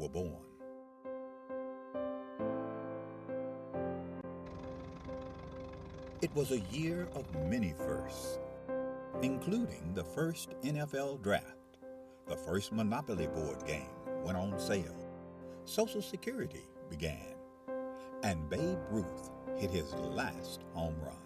were born. It was a year of many firsts, including the first NFL draft, the first Monopoly board game went on sale, Social Security began, and Babe Ruth hit his last home run.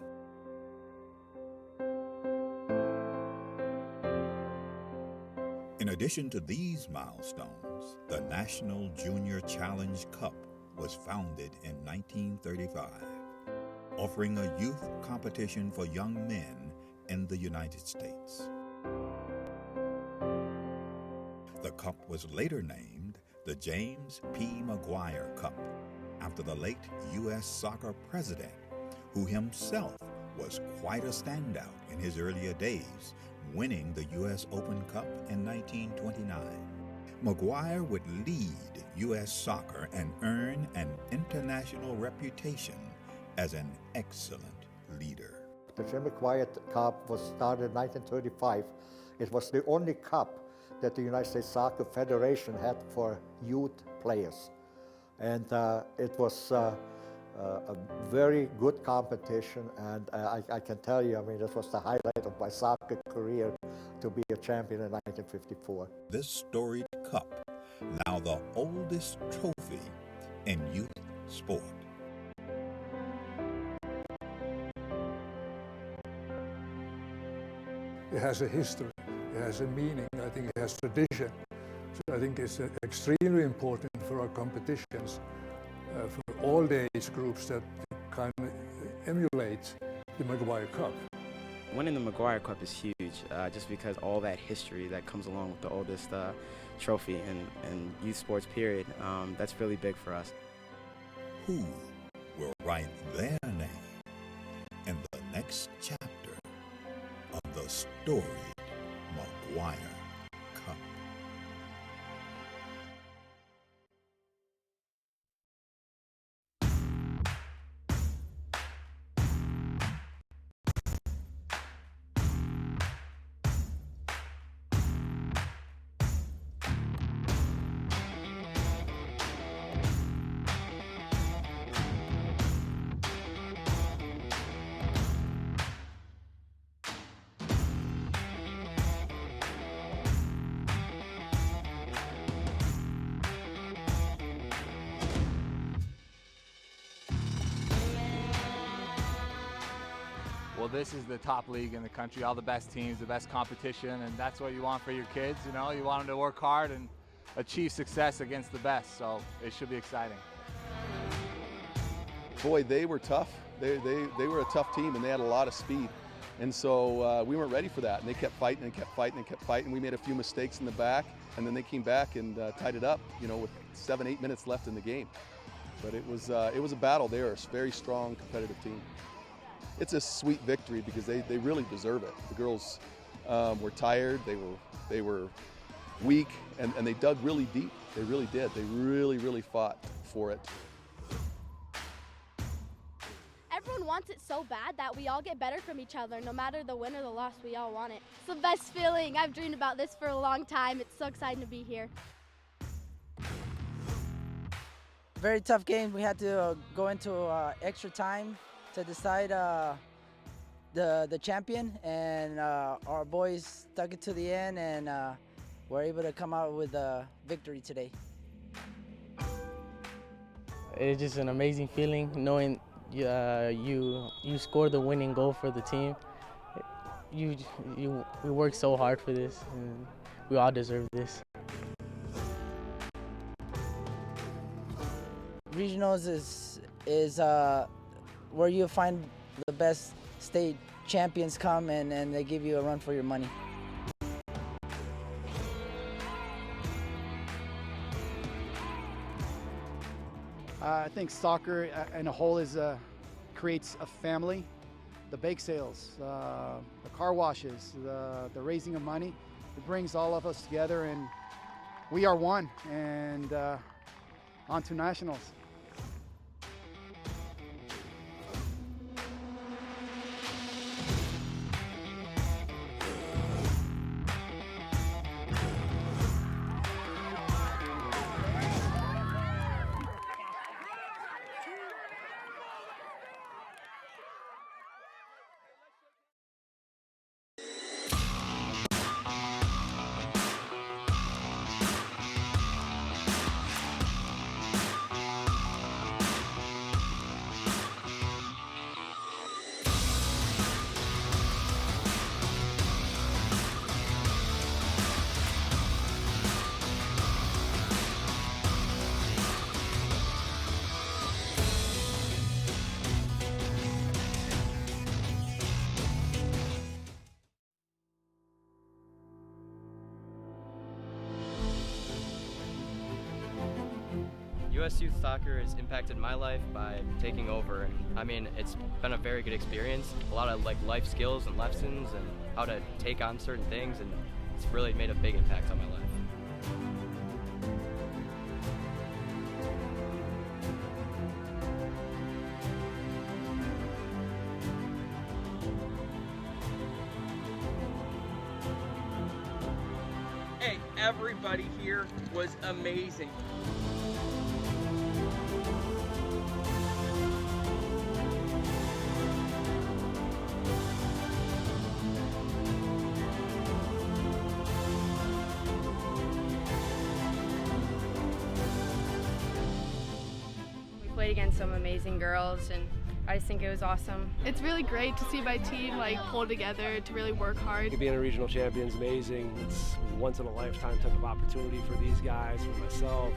In addition to these milestones, the National Junior Challenge Cup was founded in 1935, offering a youth competition for young men in the United States. The cup was later named the James P. McGuire Cup, after the late U.S. soccer president, who himself was quite a standout in his earlier days, winning the U.S. Open Cup in 1929. McGuire would lead U.S. soccer and earn an international reputation as an excellent leader. The McGuire Cup was started in 1935. It was the only cup that the United States Soccer Federation had for youth players. And it was a very good competition, and I can tell you, I mean, this was the highlight of my soccer career to be a champion in 1954. This storied cup, now the oldest trophy in youth sport. It has a history, it has a meaning, I think it has tradition. So I think it's extremely important for our competitions, for all the age groups that can emulate the McGuire Cup. Winning the McGuire Cup is huge, just because all that history that comes along with the oldest trophy in youth sports period, that's really big for us. Who will write their name in the next chapter of the storied McGuire Cup? Well, this is the top league in the country, all the best teams, the best competition, and that's what you want for your kids, you know? You want them to work hard and achieve success against the best, so it should be exciting. Boy, they were tough. They were a tough team, and they had a lot of speed. And so we weren't ready for that, and they kept fighting and kept fighting and kept fighting. We made a few mistakes in the back, and then they came back and tied it up, you know, with 7-8 minutes left in the game. But it was a battle. They are a very strong, competitive team. It's a sweet victory because they really deserve it. The girls were tired, they were weak, and they dug really deep. They really did. They really fought for it. Everyone wants it so bad that we all get better from each other. No matter the win or the loss, we all want it. It's the best feeling. I've dreamed about this for a long time. It's so exciting to be here. Very tough game. We had to go into extra time to decide the champion, and our boys stuck it to the end, and were able to come out with a victory today. It's just an amazing feeling knowing you scored the winning goal for the team. We worked so hard for this, and we all deserve this. Regionals is where you find the best state champions come, and they give you a run for your money. I think soccer in a whole creates a family. The bake sales, the car washes, the raising of money, it brings all of us together, and we are one, and on to nationals. U.S. Youth Soccer has impacted my life by taking over. And I mean, it's been a very good experience. A lot of life skills and lessons and how to take on certain things, and it's really made a big impact on my life. Hey, everybody here was amazing. We played against some amazing girls, and I just think it was awesome. It's really great to see my team pull together to really work hard. Being a regional champion is amazing. It's a once in a lifetime type of opportunity for these guys, for myself.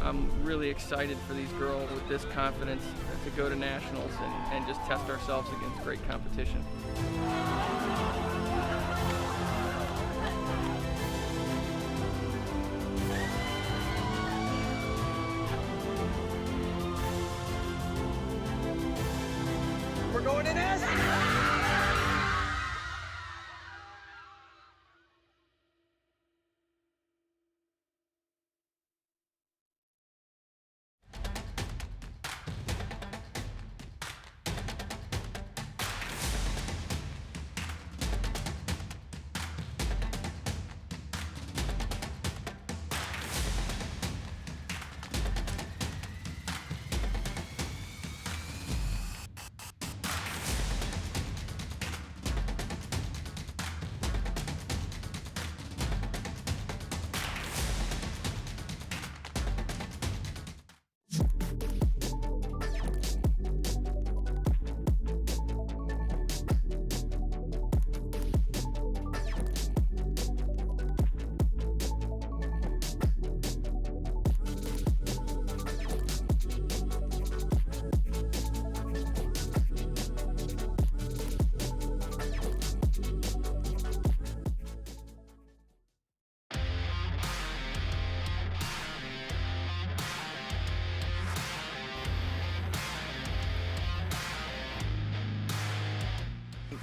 I'm really excited for these girls with this confidence to go to nationals and just test ourselves against great competition. We're going to nationals!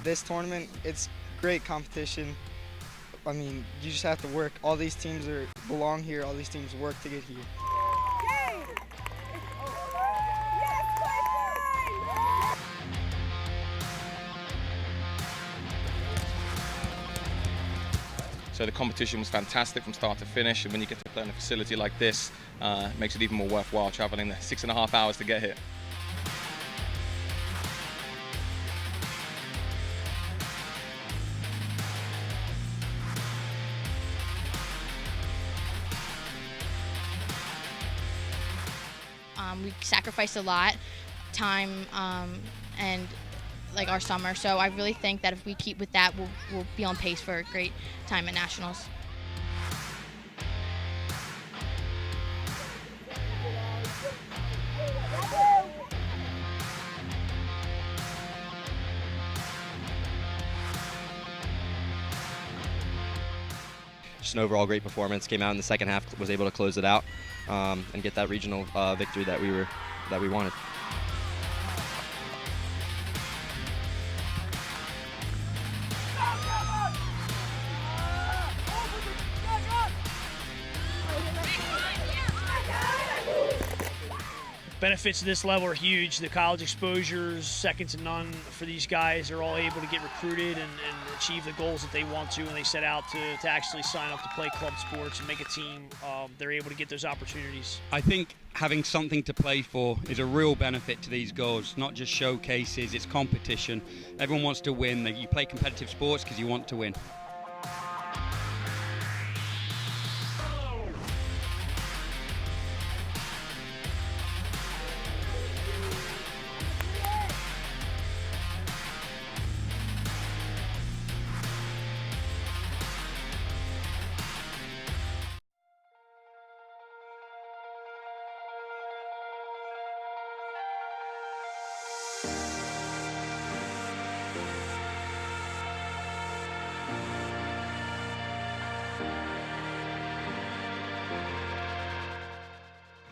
This tournament, it's great competition. I mean, you just have to work. All these teams belong here. All these teams work to get here. So the competition was fantastic from start to finish, and when you get to play in a facility like this, it makes it even more worthwhile traveling the 6.5 hours to get here. We sacrificed a lot, time and our summer. So I really think that if we keep with that, we'll be on pace for a great time at nationals. Just an overall great performance. Came out in the second half, was able to close it out and get that regional victory that we wanted. Benefits of this level are huge. The college exposures, second to none for these guys. They're all able to get recruited and achieve the goals that they want to when they set out to actually sign up to play club sports and make a team. They're able to get those opportunities. I think having something to play for is a real benefit to these girls, not just showcases, it's competition. Everyone wants to win. You play competitive sports because you want to win.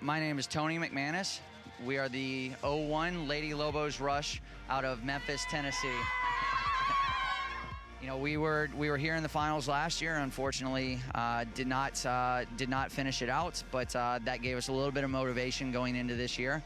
My name is Tony McManus. We are the 01 Lady Lobos Rush out of Memphis, Tennessee. You know, we were here in the finals last year. Unfortunately, did not finish it out, but that gave us a little bit of motivation going into this year.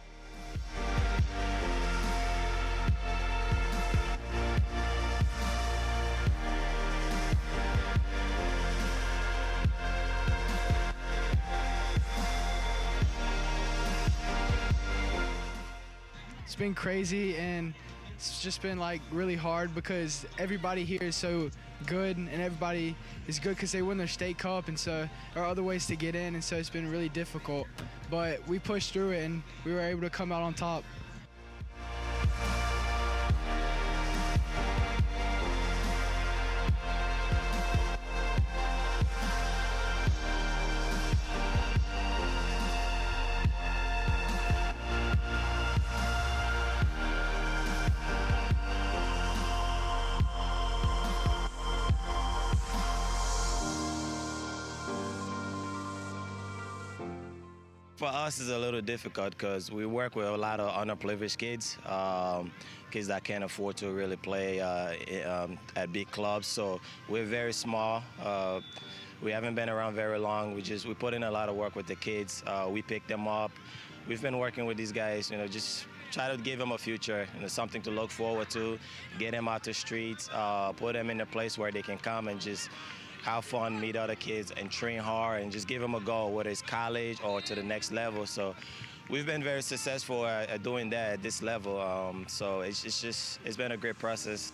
It's been crazy, and it's just been like really hard because everybody here is so good, and everybody is good because they win their state cup, and so there are other ways to get in, and so it's been really difficult. But we pushed through it, and we were able to come out on top. For us, it's a little difficult because we work with a lot of underprivileged kids, kids that can't afford to really play at big clubs. So we're very small. We haven't been around very long. We put in a lot of work with the kids. We pick them up. We've been working with these guys, you know, just try to give them a future, you know, something to look forward to, get them out the streets, put them in a place where they can come and just have fun, meet other kids, and train hard, and just give them a goal, whether it's college or to the next level. So we've been very successful at doing that at this level. So it's been a great process.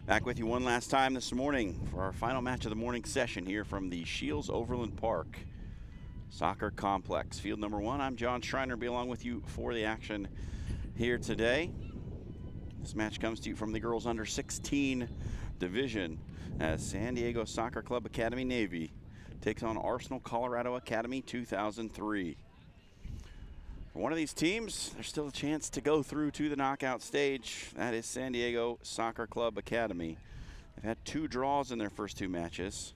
Back with you one last time this morning for our final match of the morning session here from the Shields Overland Park Soccer Complex. Field number 1, I'm John Schreiner, be along with you for the action here today. This match comes to you from the girls under 16 division as San Diego Soccer Club Academy Navy takes on Arsenal Colorado Academy 2003. For one of these teams, there's still a chance to go through to the knockout stage. That is San Diego Soccer Club Academy. They've had 2 draws in their first 2 matches.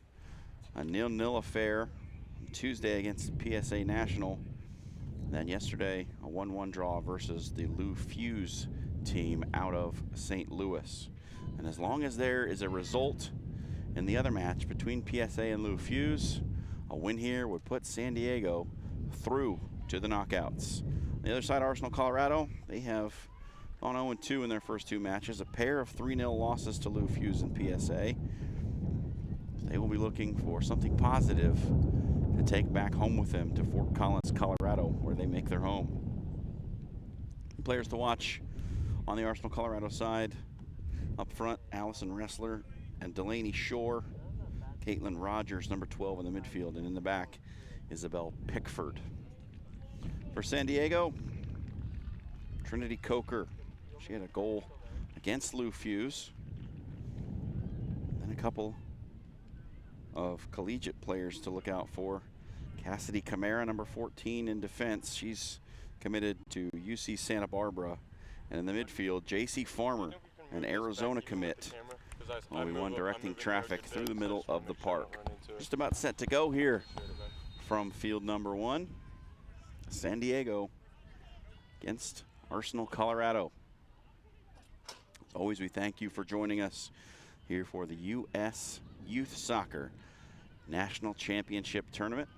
A 0-0 affair on Tuesday against PSA National. Then yesterday, a 1-1 draw versus the Lou Fuse team out of St. Louis. And as long as there is a result in the other match between PSA and Lou Fuse, a win here would put San Diego through to the knockouts. On the other side, Arsenal Colorado, they have gone 0-2 in their first 2 matches, a pair of 3-0 losses to Lou Fuse and PSA. They will be looking for something positive to take back home with them to Fort Collins, Colorado, where they make their home. Players to watch on the Arsenal Colorado side. Up front, Allison Ressler and Delaney Shore. Caitlin Rogers, number 12 in the midfield, and in the back, Isabel Pickford. For San Diego, Trinity Coker. She had a goal against Lou Fuse. Then a couple of collegiate players to look out for. Cassidy Camara, number 14 in defense. She's committed to UC Santa Barbara. And in the midfield, J.C. Farmer, an Arizona commit. Only one directing traffic through the middle of the park. Just about set to go here from field number 1. San Diego against Arsenal, Colorado. As always, we thank you for joining us here for the U.S. Youth Soccer National Championship Tournament.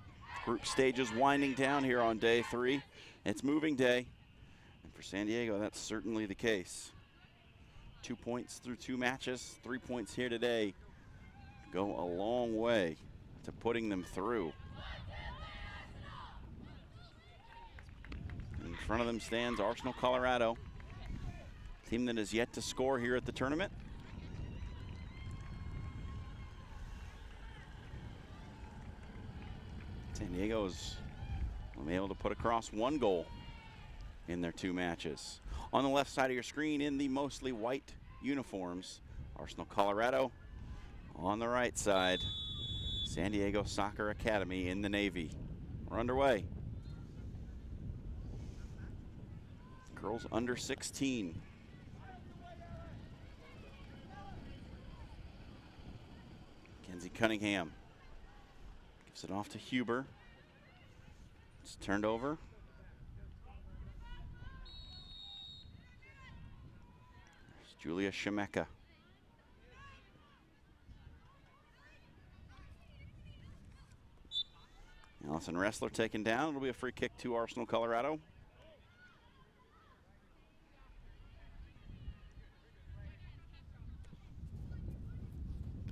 Group stages winding down here on day 3. It's moving day, and for San Diego, that's certainly the case. 2 points through 2 matches, 3 points here today go a long way to putting them through. In front of them stands Arsenal, Colorado, team that is yet to score here at the tournament. San Diego's been able to put across 1 goal in their 2 matches. On the left side of your screen in the mostly white uniforms, Arsenal, Colorado. On the right side, San Diego Soccer Academy in the navy. We're underway. Girls under 16. Kenzie Cunningham gives it off to Huber. It's turned over. There's Julia Shemeka. Allison Ressler taken down. It'll be a free kick to Arsenal, Colorado.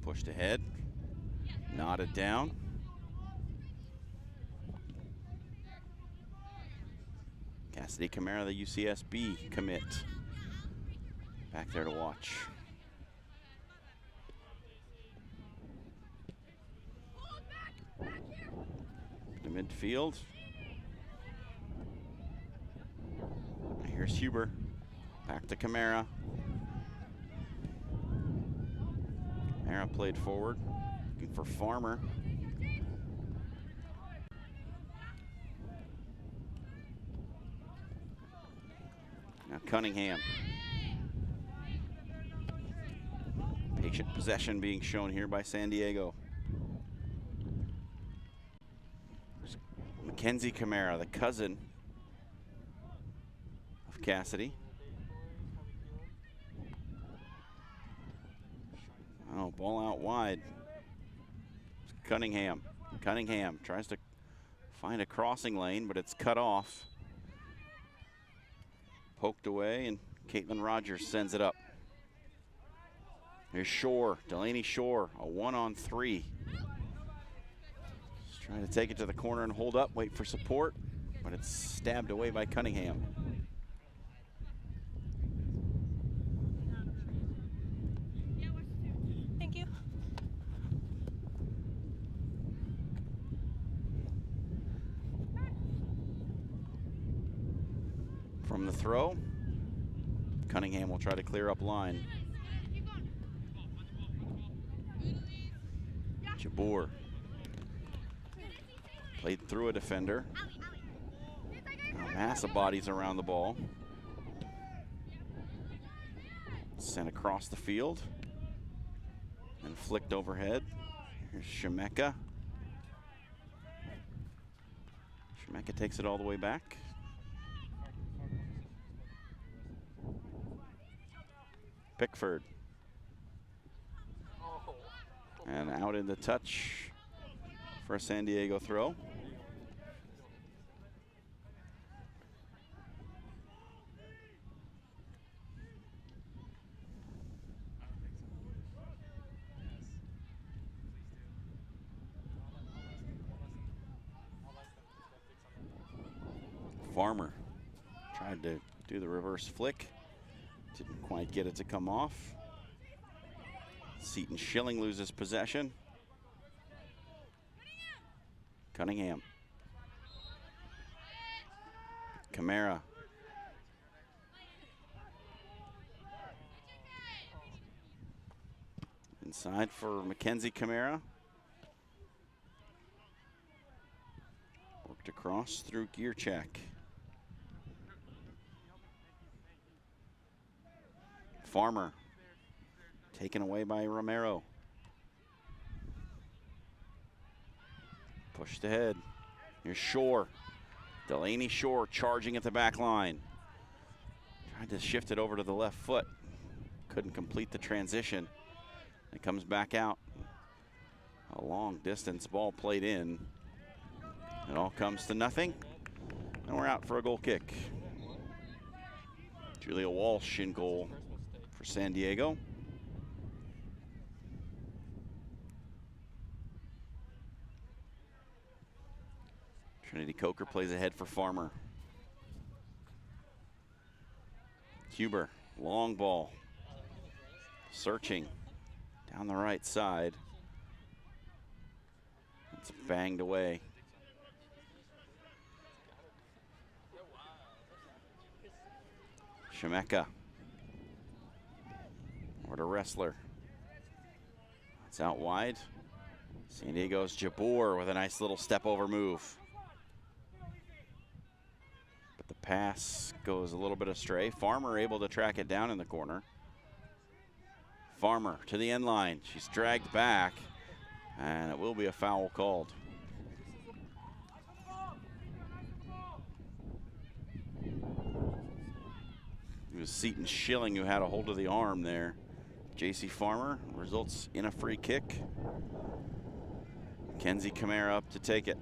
Pushed ahead, nodded down. Cassidy Camara, the UCSB commit, back there to watch. To midfield. Here's Huber, back to Camara. Camara played forward, looking for Farmer. Now Cunningham. Patient possession being shown here by San Diego. There's Mackenzie Camara, the cousin of Cassidy. Oh, ball out wide. Cunningham. Cunningham tries to find a crossing lane, but it's cut off. Poked away, and Caitlin Rogers sends it up. Here's Shore, Delaney Shore, a 1-on-3. Just trying to take it to the corner and hold up, wait for support, but it's stabbed away by Cunningham. Thank you. From the throw, Cunningham will try to clear up line. Jabbour played through a defender. A mass of bodies around the ball. Sent across the field and flicked overhead. Here's Shemeka. Shemeka takes it all the way back. Pickford. And out in the touch for a San Diego throw. Farmer tried to do the reverse flick. Didn't quite get it to come off. Seton Schilling loses possession. Cunningham. Camara. Inside for Mackenzie Camara. Worked across through Gierczak. Farmer, taken away by Romero. Pushed ahead. Here's Shore. Delaney Shore charging at the back line. Tried to shift it over to the left foot. Couldn't complete the transition. It comes back out. A long distance ball played in. It all comes to nothing. And we're out for a goal kick. Julia Walsh in goal for San Diego. Trinity Coker plays ahead for Farmer. Huber, long ball. Searching down the right side. It's banged away. Shemeka. Or to Wrestler. It's out wide. San Diego's Jabor with a nice little step over move. But the pass goes a little bit astray. Farmer able to track it down in the corner. Farmer to the end line. She's dragged back, and it will be a foul called. It was Seton Schilling who had a hold of the arm there. J.C. Farmer results in a free kick. Kenzie Kamara up to take it.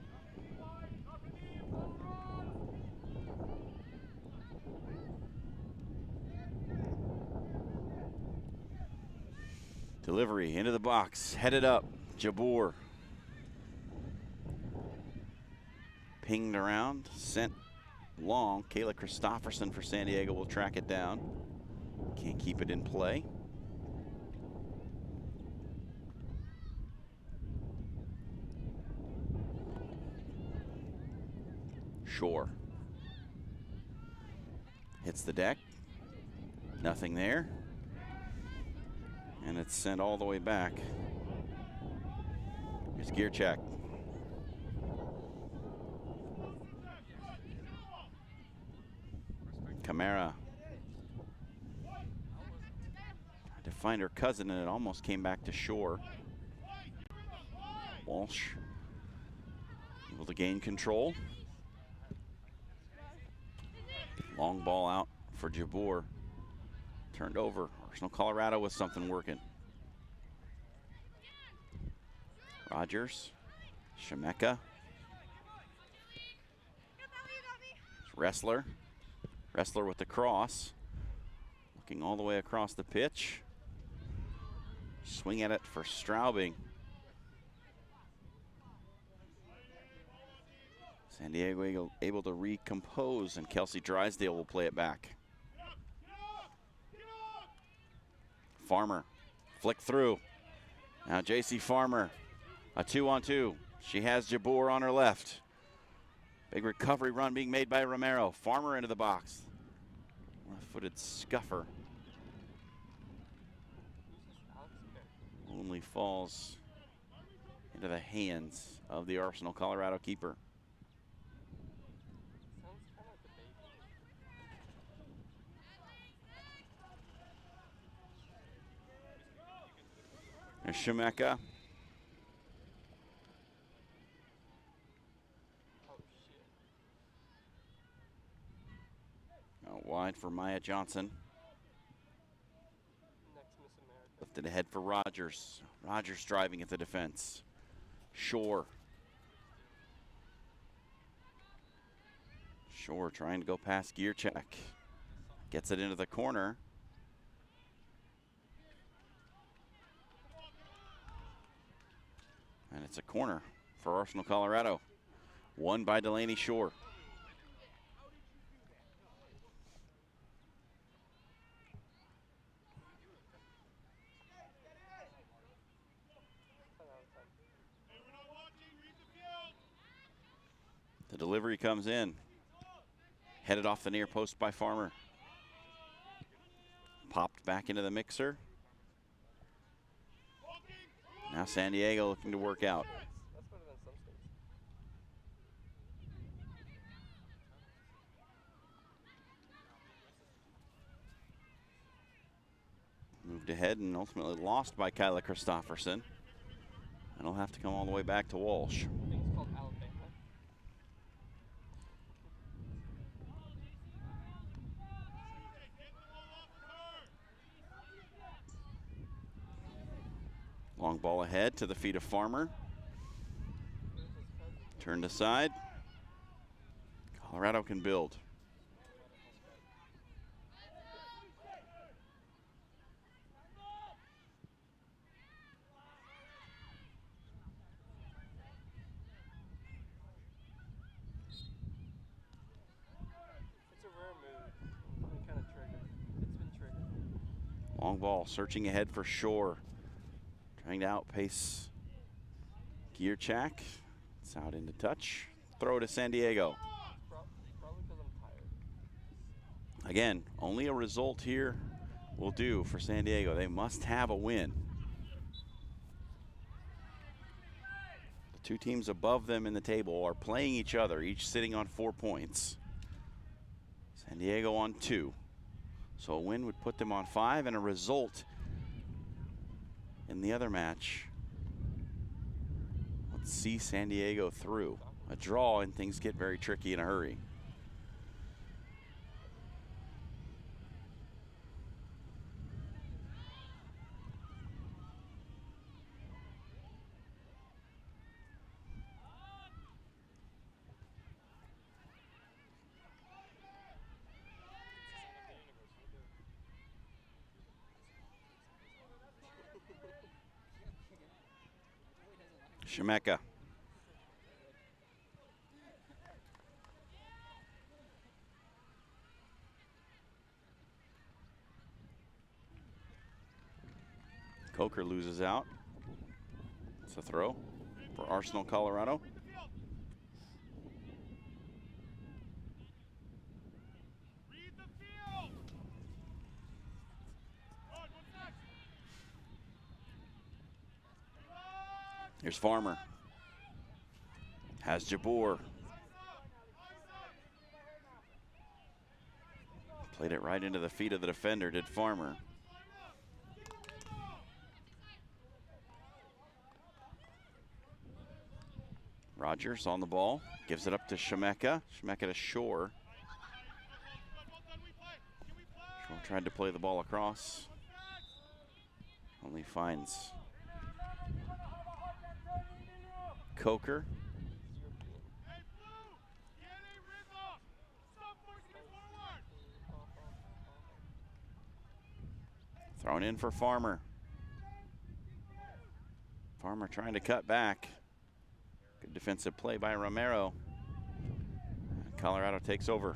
Delivery into the box, headed up, Jabor. Pinged around, sent long. Kayla Christofferson for San Diego will track it down. Can't keep it in play. Shore. Hits the deck. Nothing there. And it's sent all the way back. Here's Gierczak. Kamara. Tried to find her cousin, and it almost came back to Shore. Walsh able to gain control. Long ball out for Jabor. Turned over. Arsenal Colorado with something working. Rogers. Shemeka. Wrestler. Wrestler with the cross. Looking all the way across the pitch. Swing at it for Straubing. San Diego able to recompose, and Kelsey Drysdale will play it back. Farmer, flick through. Now J.C. Farmer, a 2-on-2. She has Jabor on her left. Big recovery run being made by Romero. Farmer into the box. Left-footed scuffer. Only falls into the hands of the Arsenal Colorado keeper. There's Shemeka. Out wide for Maya Johnson. Lifted ahead for Rogers. Rogers driving at the defense. Shore. Shore trying to go past Gierczak. Gets it into the corner. And it's a corner for Arsenal Colorado. Won by Delaney Shore. The delivery comes in. Headed off the near post by Farmer. Popped back into the mixer. Now San Diego looking to work out. Moved ahead and ultimately lost by Kyla Christofferson. And it'll have to come all the way back to Walsh. Long ball ahead to the feet of Farmer. Turned aside. Colorado can build. Long ball, searching ahead for Shore. Trying to outpace Gierchak. It's out into touch. Throw to San Diego. Again, only a result here will do for San Diego. They must have a win. The two teams above them in the table are playing each other, each sitting on 4 points. San Diego on 2. So a win would put them on 5, and a result in the other match would see San Diego through. A draw and things get very tricky in a hurry. Shemeka. Coker loses out. It's a throw for Arsenal, Colorado. Here's Farmer. Has Jabbour. Played it right into the feet of the defender, did Farmer. Rogers on the ball, gives it up to Shemeka. Shemeka to Shore. Shore tried to play the ball across. Only finds Coker. Thrown in for Farmer. Farmer trying to cut back. Good defensive play by Romero. Colorado takes over.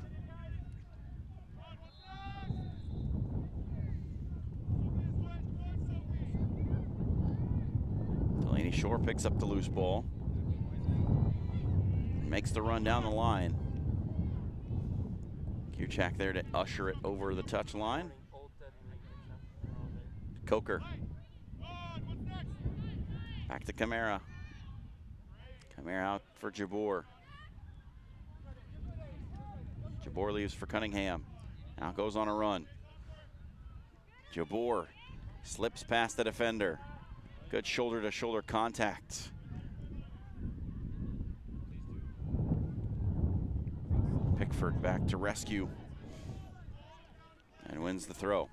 Delaney Shore picks up the loose ball. Makes the run down the line. Gierchak there to usher it over the touch line. Coker. Back to Camara. Camara out for Jabbour. Jabbour leaves for Cunningham. Now goes on a run. Jabbour slips past the defender. Good shoulder-to-shoulder contact. Pickford back to rescue and wins the throw.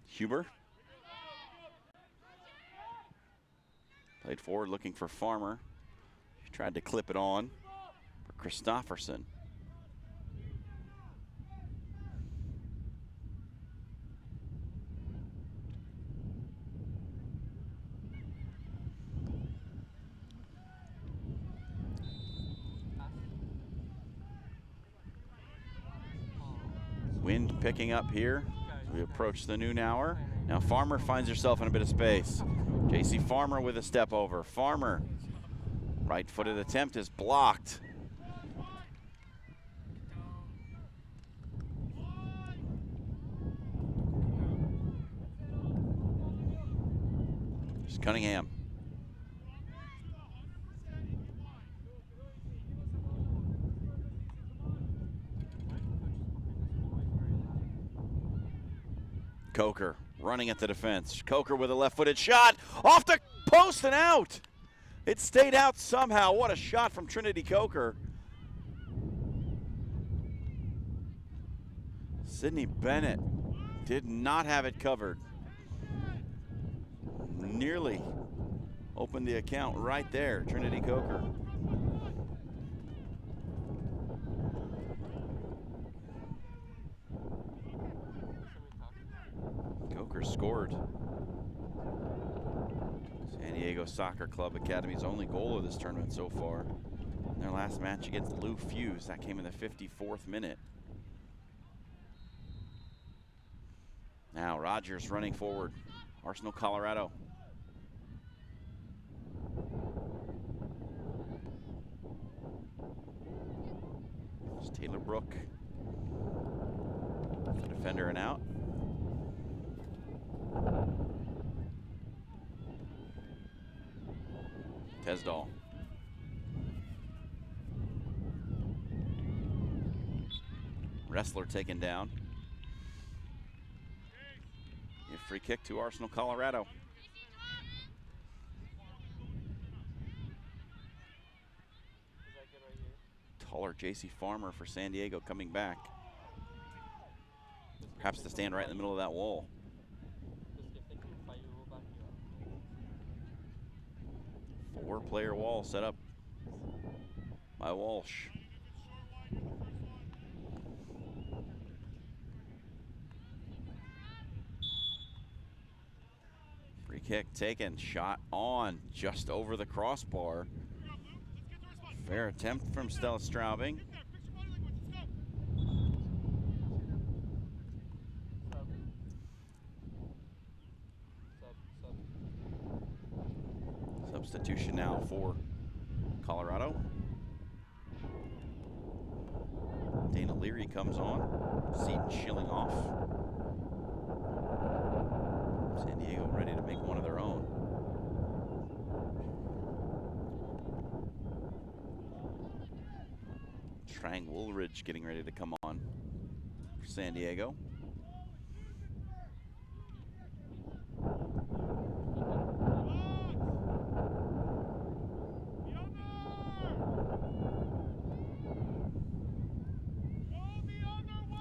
Huber. Played forward looking for Farmer. He tried to clip it on for Christofferson. Wind picking up here as we approach the noon hour. Now Farmer finds herself in a bit of space. JC Farmer with a step over. Farmer, right-footed attempt is blocked. There's Cunningham. Coker running at the defense. Coker with a left-footed shot off the post and out. It stayed out somehow. What a shot from Trinity Coker. Sydney Bennett did not have it covered. Nearly opened the account right there, Trinity Coker. scored. San Diego Soccer Club Academy's only goal of this tournament so far. In their last match against Lou Fuse, that came in the 54th minute. Now Rogers running forward. Arsenal, Colorado. It's Taylor Brook. The defender and out. Tesdall. Wrestler taken down. A free kick to Arsenal, Colorado. Taller J.C. Farmer for San Diego coming back. Perhaps to stand right in the middle of that wall. Four-player wall set up by Walsh. Free kick taken, shot on, just over the crossbar. Fair attempt from Stella Straubing. Substitution now for Colorado. Dana Leary comes on. Seton Schilling off. San Diego ready to make one of their own. Trang Woolridge getting ready to come on for San Diego.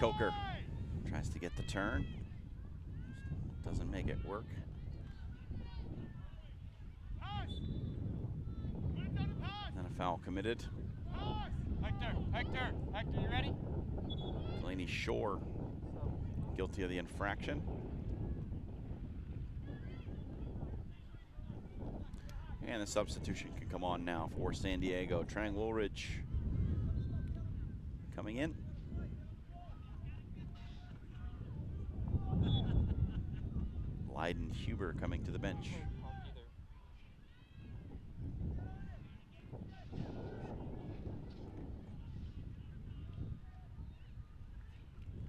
Coker tries to get the turn. Doesn't make it work. And a foul committed. Hector, you ready? Delaney Shore guilty of the infraction. And the substitution can come on now for San Diego. Trang Woolridge coming in. Lyden Huber coming to the bench.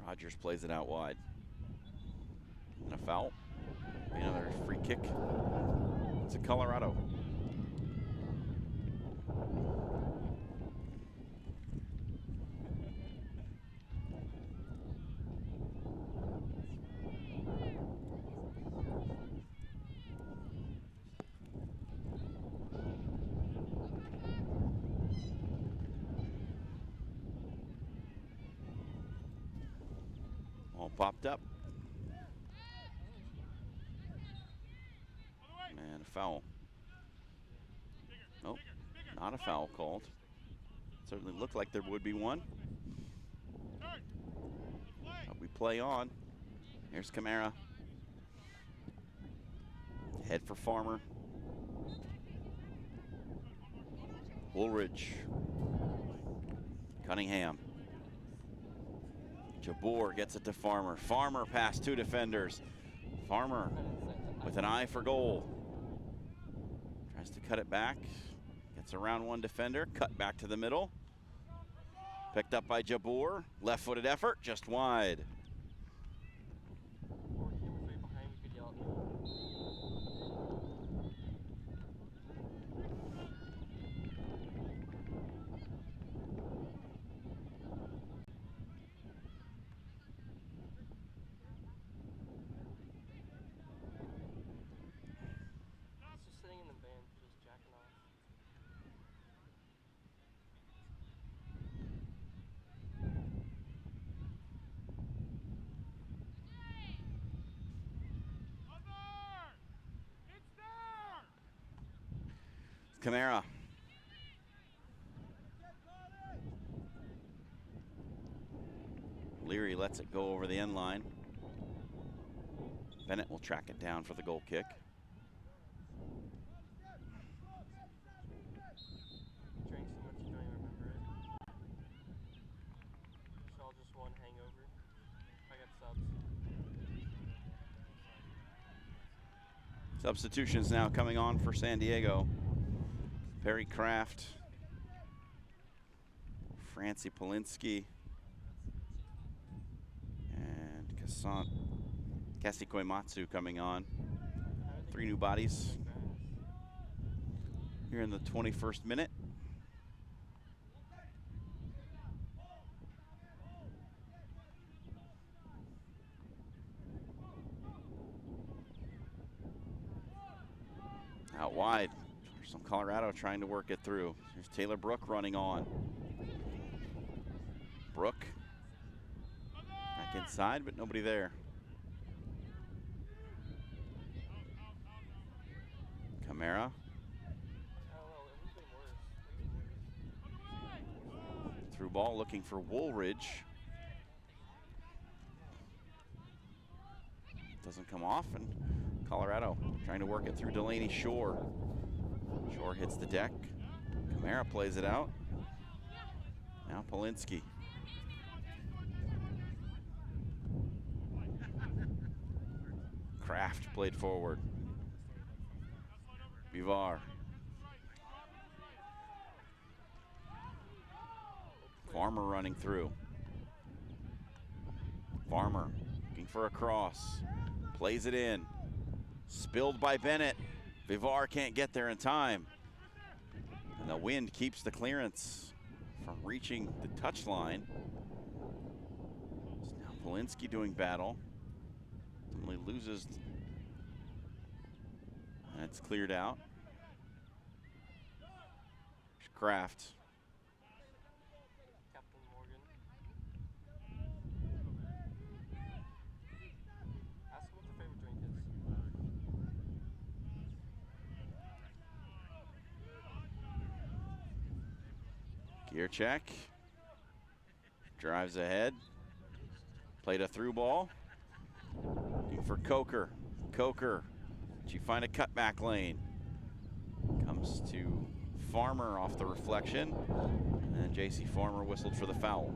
Rogers plays it out wide. And a foul. Another free kick. It's a Colorado. Popped up. And a foul. Nope, not a foul called. Certainly looked like there would be one. But we play on. Here's Camara. Head for Farmer. Woolridge. Cunningham. Jabbour gets it to Farmer. Farmer past two defenders. Farmer with an eye for goal. Tries to cut it back. Gets around one defender. Cut back to the middle. Picked up by Jabbour. Left-footed effort, just wide. Camara. Leary lets it go over the end line. Bennett will track it down for the goal kick. Drank so much you don't even remember it. It's all just one hangover. I got subs. Substitutions now coming on for San Diego. Perry Kraft, Francie Polinsky, and Kasi Koimatsu coming on. 3 new bodies here in the 21st minute. Out wide. Some Colorado trying to work it through. Here's Taylor Brook running on. Brook back inside, but nobody there. Camara. Through ball looking for Woolridge. Doesn't come off, and Colorado trying to work it through Delaney Shore. Shore hits the deck. Camara plays it out. Now Polinsky. Kraft played forward. Vivar. Farmer running through. Farmer looking for a cross. Plays it in. Spilled by Bennett. Vivar can't get there in time. And the wind keeps the clearance from reaching the touchline. It's now Polinsky doing battle. Only loses. And it's cleared out. Kraft. Captain Morgan. Ask him what their favorite drink is. Gear check. Drives ahead. Played a through ball. Looking for Coker. Coker. She find a cutback lane. Comes to Farmer off the reflection. And then J.C. Farmer whistled for the foul.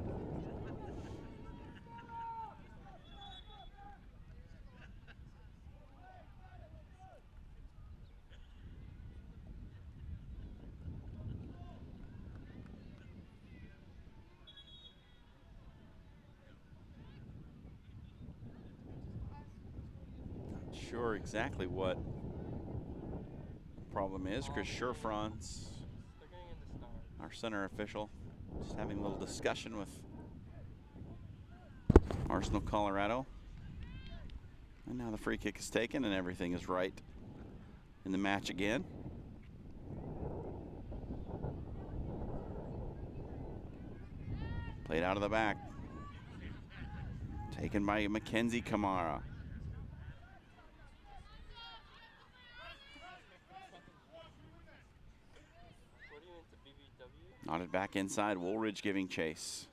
Sure exactly what the problem is. Chris Scherfrantz, our center official, just having a little discussion with Arsenal Colorado. And now the free kick is taken and everything is right in the match again. Played out of the back. Taken by Mackenzie Kamara. Nodded back inside, Woolridge giving chase.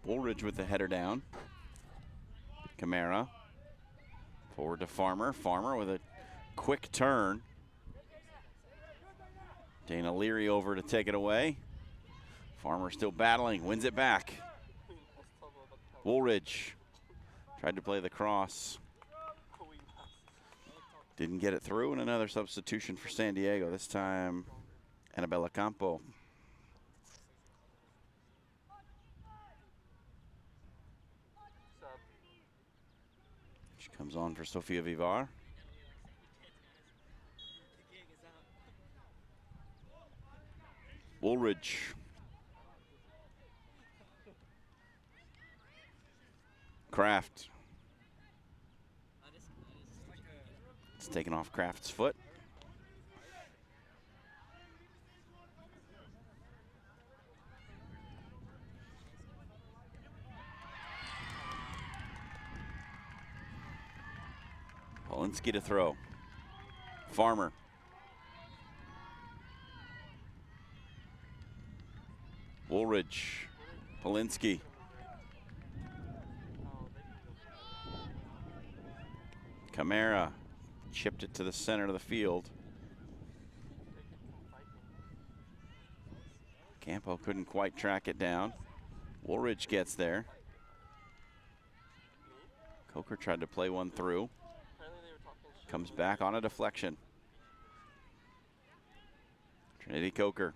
Woolridge with the header down. Camara. Forward to Farmer. Farmer with a quick turn. Dana Leary over to take it away. Farmer still battling, wins it back. Woolridge tried to play the cross. Didn't get it through, and another substitution for San Diego, this time Annabella Campo. She comes on for Sofia Vivar. Woolridge. Kraft. It's taken off Kraft's foot. Polinsky to throw. Farmer. Woolridge. Polinsky. Camara chipped it to the center of the field. Campo couldn't quite track it down. Woolridge gets there. Coker tried to play one through. Comes back on a deflection. Trinity Coker.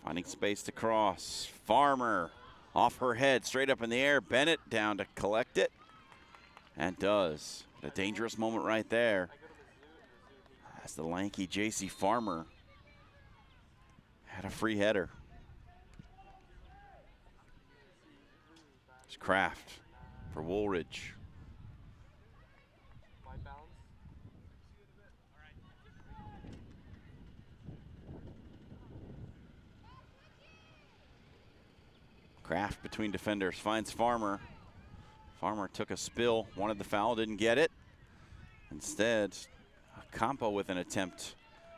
Finding space to cross. Farmer off her head, straight up in the air. Bennett down to collect it. And does. A dangerous moment right there. As the lanky J.C. Farmer had a free header. It's Kraft for Woolridge. Kraft between defenders, finds Farmer. Farmer took a spill, wanted the foul, didn't get it. Instead, Campo with an attempt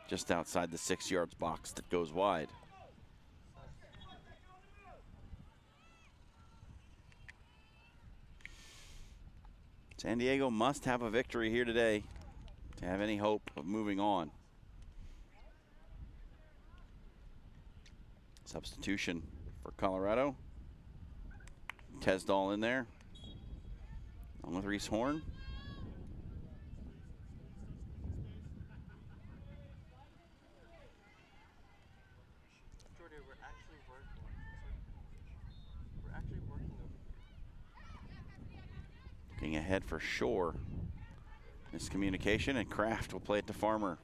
just outside the 6 yards box that goes wide. San Diego must have a victory here today to have any hope of moving on. Substitution for Colorado. Tesdall in there, along with Reese Horn. Jordan, we're actually working over here. Looking ahead for Shore. Miscommunication, and Kraft will play it to Farmer.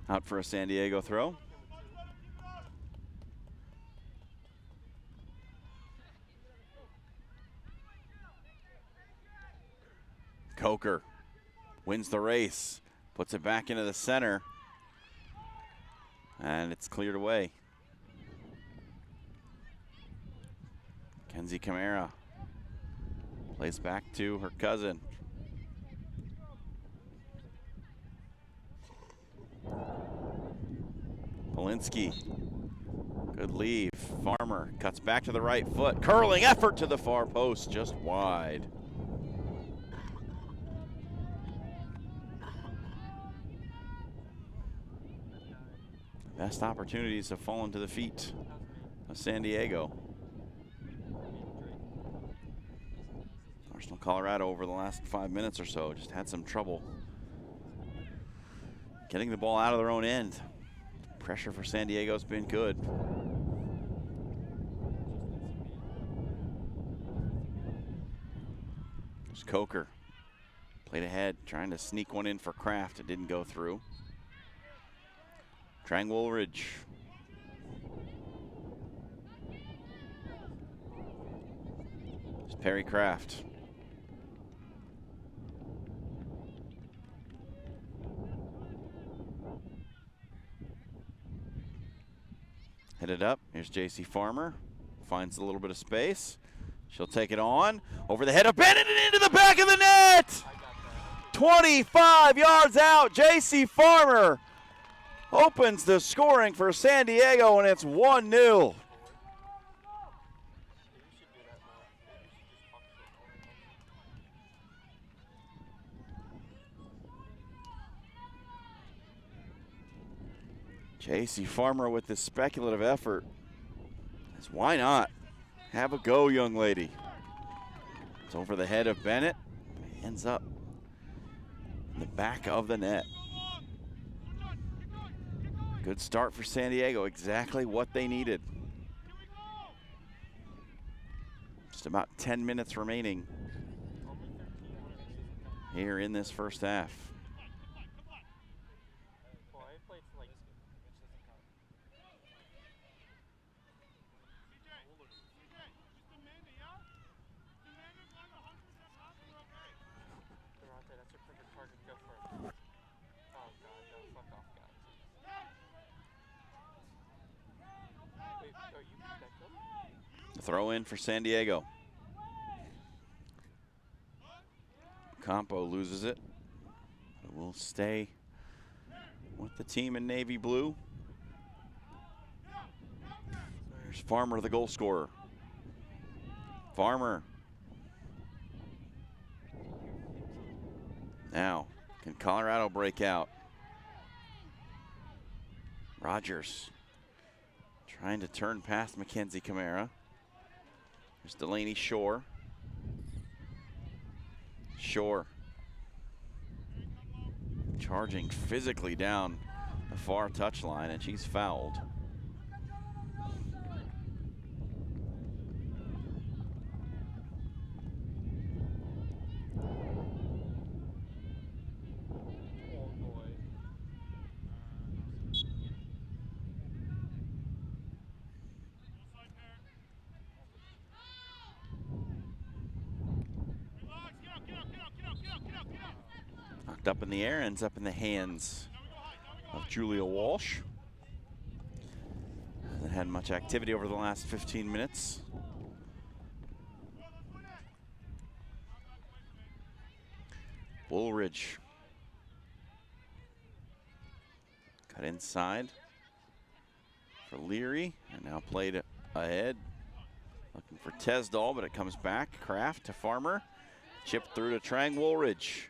Out for a San Diego throw. Coker wins the race, puts it back into the center, and it's cleared away. Kenzie Camara plays back to her cousin. Polinsky, good leave. Farmer cuts back to the right foot. Curling effort to the far post, just wide. Best opportunities have fallen to the feet of San Diego. Arsenal Colorado over the last 5 minutes or so just had some trouble getting the ball out of their own end. Pressure for San Diego's been good. There's Coker. Played ahead, trying to sneak one in for Kraft. It didn't go through. Trang Woolridge. It's Perry Kraft. Headed up, here's J.C. Farmer. Finds a little bit of space. She'll take it on. Over the head of Bennett and into the back of the net! 25 yards out, J.C. Farmer opens the scoring for San Diego, and it's 1-0. J.C. Farmer with this speculative effort. Why not? Have a go, young lady. It's over the head of Bennett. Ends up in the back of the net. Good start for San Diego. Exactly what they needed. Just about 10 minutes remaining here in this first half. Throw in for San Diego. Campo loses it. It will stay with the team in navy blue. Here's Farmer, the goal scorer. Farmer. Now, can Colorado break out? Rogers trying to turn past Mackenzie Camara. There's Delaney Shore. Shore charging physically down the far touchline, and she's fouled. Knocked up in the air, ends up in the hands of Julia Walsh. Hasn't had much activity over the last 15 minutes. Woolridge. Cut inside for Leary, and now played ahead. Looking for Tesdall, but it comes back. Kraft to Farmer. Chipped through to Trang Woolridge.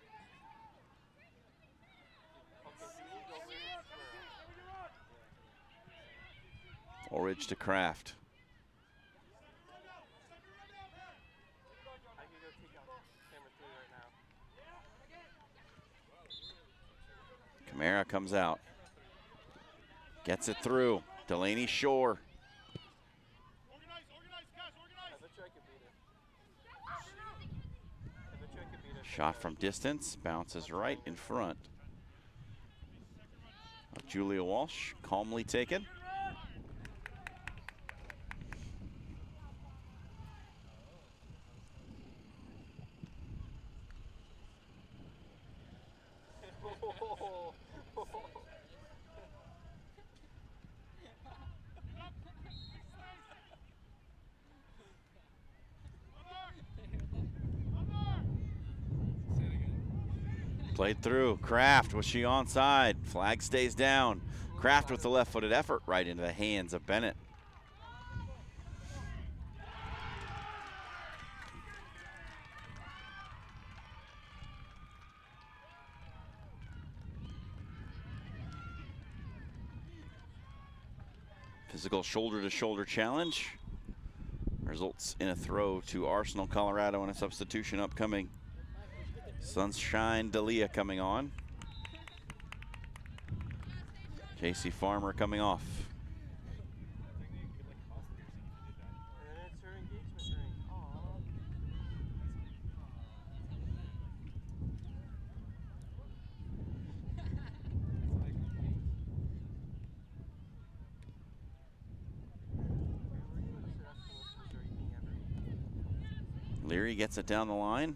Woolridge to Kraft. Camara comes out. Gets it through. Delaney Shore. Shot from distance, bounces right in front of Julia Walsh, calmly taken. Played through. Kraft, was she onside? Flag stays down. Kraft with the left-footed effort right into the hands of Bennett. Physical shoulder-to-shoulder challenge. Results in a throw to Arsenal, Colorado, and a substitution upcoming. Sunshine Dalia coming on. Casey Farmer coming off. Leary gets it down the line.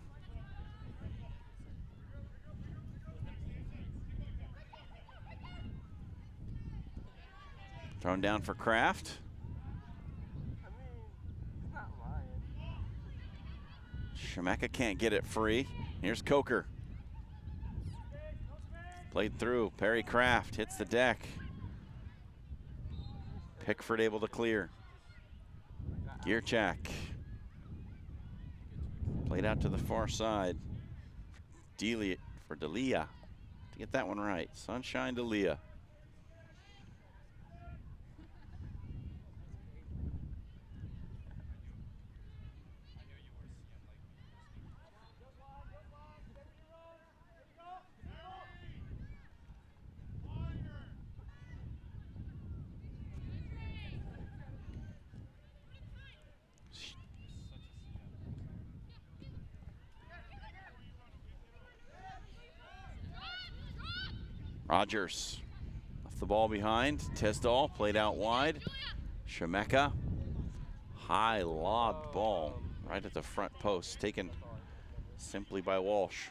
Thrown down for Kraft. Shemeka can't get it free. Here's Coker. Played through. Perry Kraft hits the deck. Pickford able to clear. Gierchak. Played out to the far side. Delia for Dalia. To get that one right. Sunshine Dalia. Rogers left the ball behind. Tesdall played out wide. Shemeka, high lobbed ball right at the front post, taken simply by Walsh.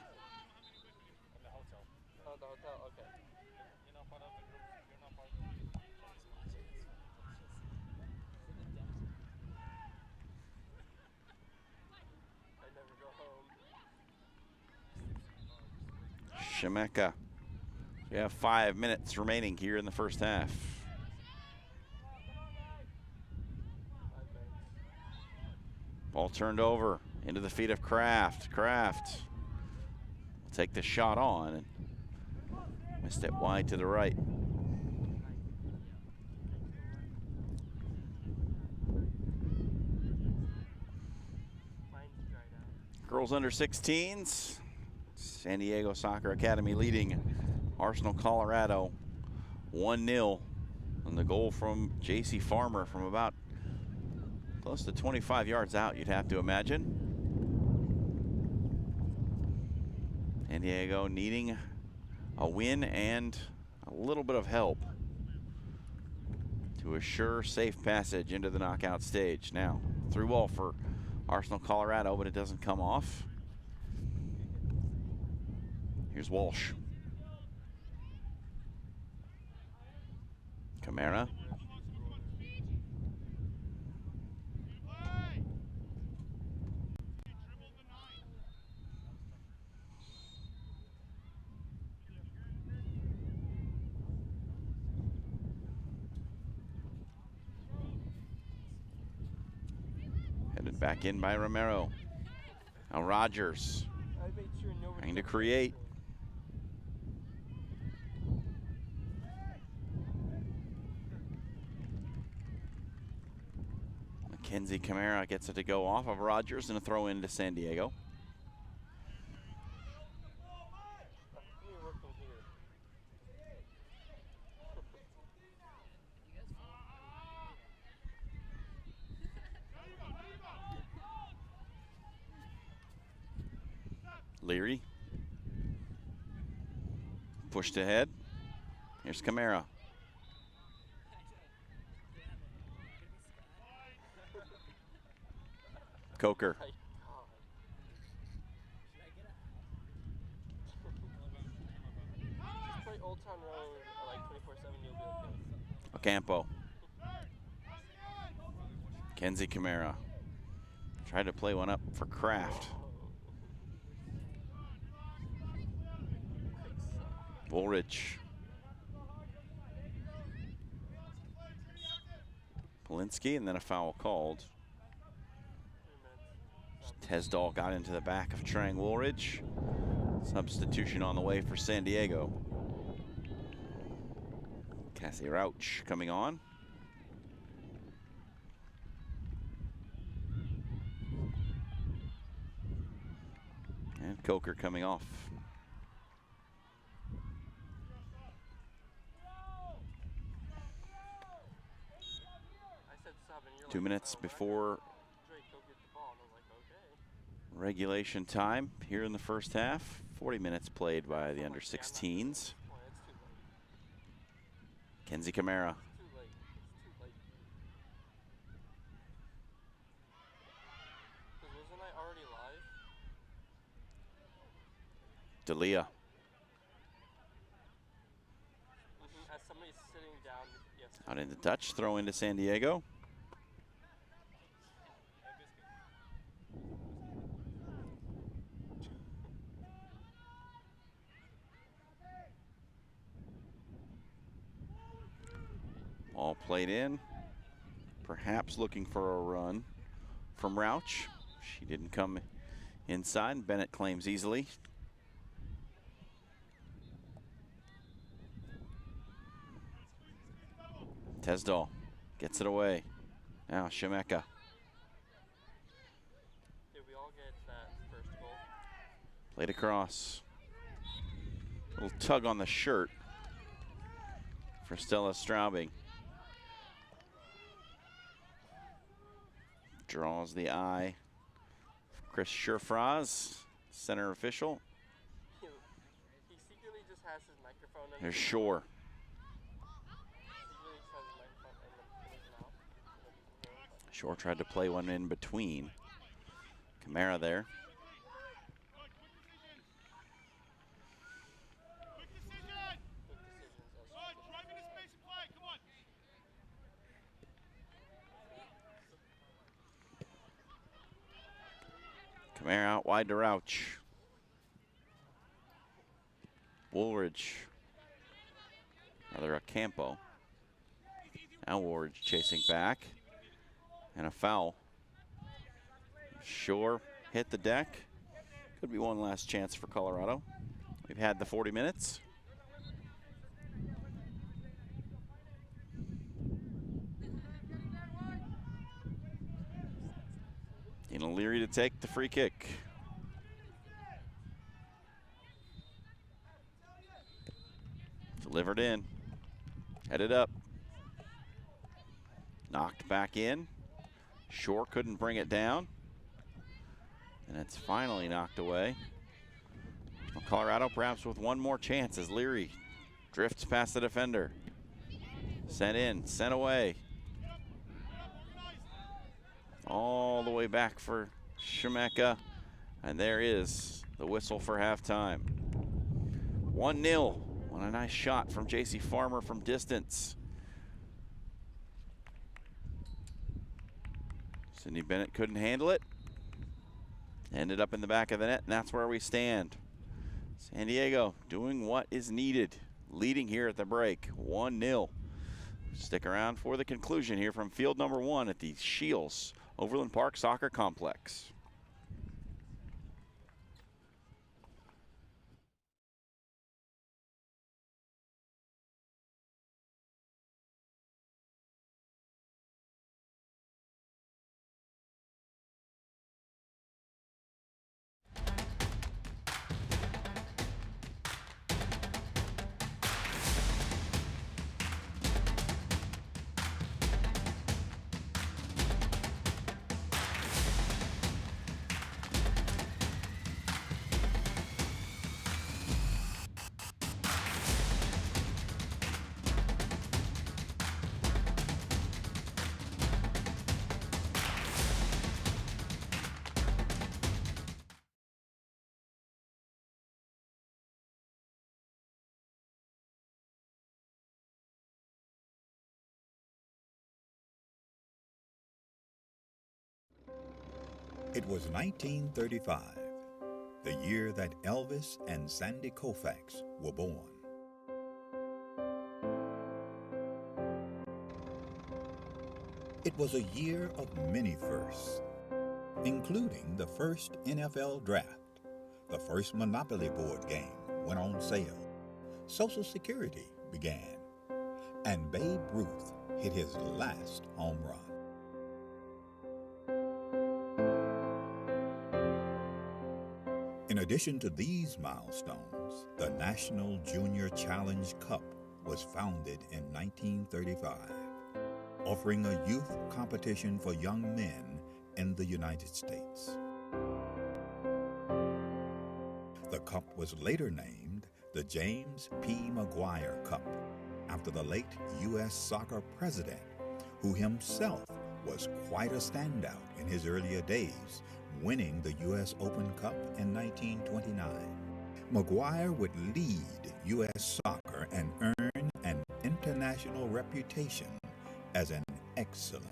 Shemeka. We have 5 minutes remaining here in the first half. Ball turned over into the feet of Kraft. Kraft will take the shot on and missed it wide to the right. Girls under 16s. San Diego Soccer Academy leading Arsenal, Colorado 1-0. And the goal from J.C. Farmer from about close to 25 yards out, you'd have to imagine. San Diego needing a win and a little bit of help to assure safe passage into the knockout stage. Now, through ball for Arsenal, Colorado, but it doesn't come off. Here's Walsh. Camara. Headed back in by Romero. Now Rogers trying to create. Mackenzie Camara gets it to go off of Rogers and a throw into San Diego. Leary. Pushed ahead. Here's Camara. Coker. Play Old Town Road like 24/7, you'll be okay. Ocampo. Kenzie Camara. Tried to play one up for Kraft. Woolridge. Polinsky, and then a foul called. Tesdall got into the back of Trang Woolridge. Substitution on the way for San Diego. Cassie Rauch coming on. And Coker coming off. 2 minutes before regulation time here in the first half. 40 minutes played by the under 16s. Kenzie Camara. D'Elia. Out into touch, throw into San Diego. All played in, perhaps looking for a run from Rauch. She didn't come inside. Bennett claims easily. Tesdall gets it away. Now Shemeka. Did we all get that first goal? Played across. A little tug on the shirt for Stella Straubing. Draws the eye. Chris Scherfraz, center official. He secretly just has his microphone. There's Shore. Shore tried to play one in between. Camara there. Camara out wide to Rauch. Woolridge, rather a Campo. Now Woolridge chasing back, and a foul. Shore hit the deck. Could be one last chance for Colorado. We've had the 40 minutes. Dina Leary to take the free kick. Delivered in, headed up. Knocked back in. Shore couldn't bring it down. And it's finally knocked away. Well, Colorado perhaps with one more chance as Leary drifts past the defender. Sent in, sent away. All the way back for Shemeka. And there is the whistle for halftime. 1-0 on a nice shot from J.C. Farmer from distance. Sydney Bennett couldn't handle it. Ended up in the back of the net, and that's where we stand. San Diego doing what is needed, leading here at the break, 1-0. Stick around for the conclusion here from field number 1 at the Shields Overland Park Soccer Complex. It was 1935, the year that Elvis and Sandy Koufax were born. It was a year of many firsts, including the first NFL draft, the first Monopoly board game went on sale, Social Security began, and Babe Ruth hit his last home run. In addition to these milestones, the National Junior Challenge Cup was founded in 1935, offering a youth competition for young men in the United States. The cup was later named the James P. McGuire Cup, after the late U.S. soccer president, who himself was quite a standout in his earlier days, winning the U.S. Open Cup in 1929. McGuire would lead U.S. soccer and earn an international reputation as an excellent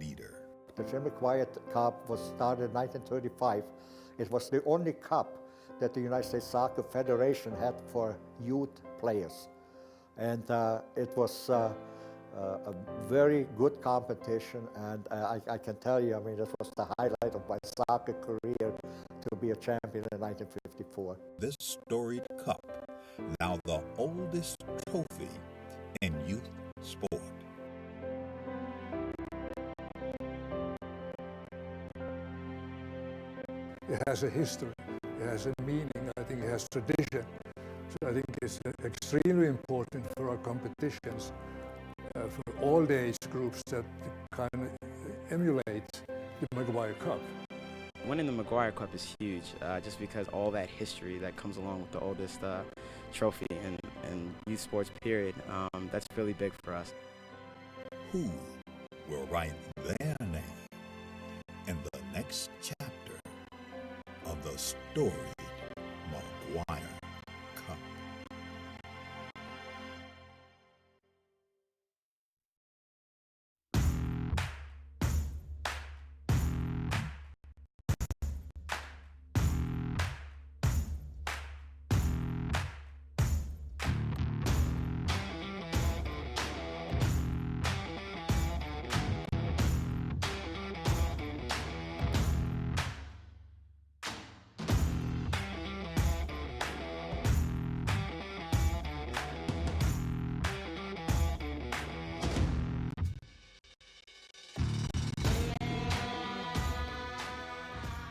leader. The Jim McGuire Cup was started in 1935. It was the only cup that the United States Soccer Federation had for youth players. And it was a very good competition, and I can tell you, I mean, this was the highlight of my soccer career to be a champion in 1954. This storied cup, now the oldest trophy in youth sport. It has a history, it has a meaning, I think it has tradition. So I think it's extremely important for our competitions, for all the age groups that kind of emulate the McGuire Cup. Winning the McGuire Cup is huge, just because all that history that comes along with the oldest trophy in youth sports period. That's really big for us. Who will write their name in the next chapter of the storied McGuire Cup?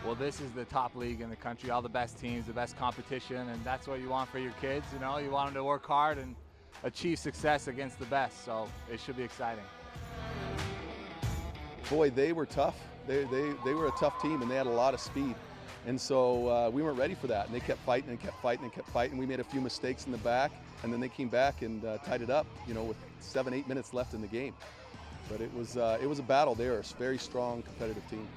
well, this is the top league in the country, all the best teams, the best competition, and that's what you want for your kids. You know, you want them to work hard and achieve success against the best, so it should be exciting. Boy, they were tough. They were a tough team, and they had a lot of speed. And so we weren't ready for that, and they kept fighting and kept fighting and kept fighting. We made a few mistakes in the back, and then they came back and tied it up, you know, with 7-8 minutes left in the game. But it was a battle. They are a very strong, competitive team.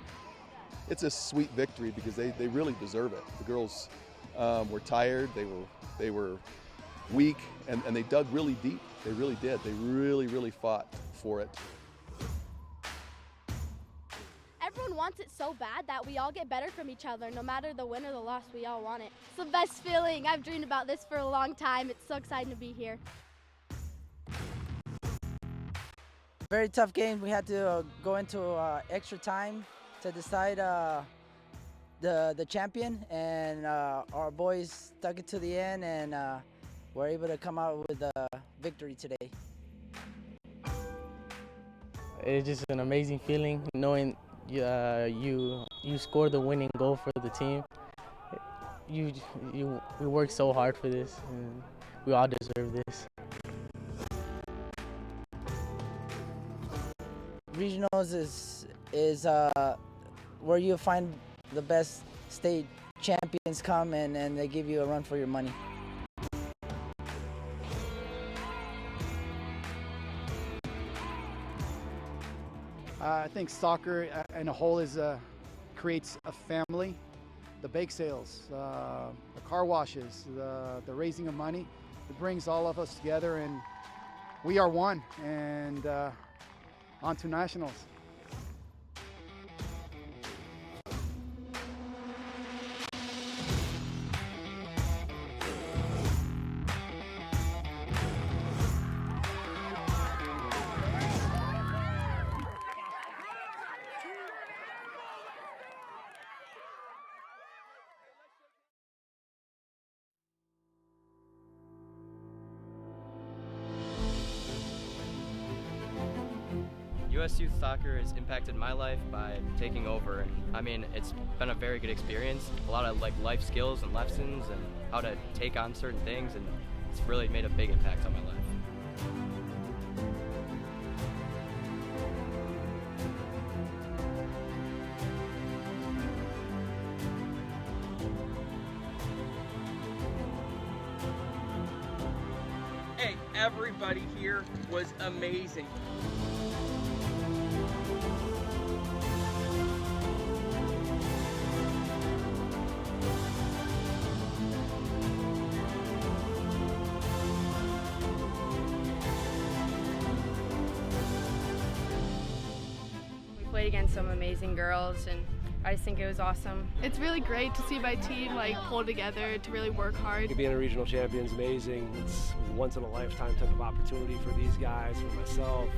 It's a sweet victory because they really deserve it. The girls were tired, they were weak, and they dug really deep. They really did. They really fought for it. Everyone wants it so bad that we all get better from each other. No matter the win or the loss, we all want it. It's the best feeling. I've dreamed about this for a long time. It's so exciting to be here. Very tough game. We had to go into extra time to decide the champion, and our boys stuck it to the end, and were able to come out with a victory today. It's just an amazing feeling knowing you scored the winning goal for the team. We worked so hard for this, and we all deserve this. Regionals is where you find the best state champions come and they give you a run for your money. I think soccer in a whole creates a family. The bake sales, the car washes, the raising of money, it brings all of us together, and we are one, and on to nationals. U.S. Youth Soccer has impacted my life by taking over, and I mean, it's been a very good experience. A lot of life skills and lessons and how to take on certain things, and it's really made a big impact on my life. Hey, everybody here was amazing. Played against some amazing girls, and I just think it was awesome. It's really great to see my team pull together to really work hard. Being a regional champion is amazing. It's a once-in-a-lifetime type of opportunity for these guys, for myself.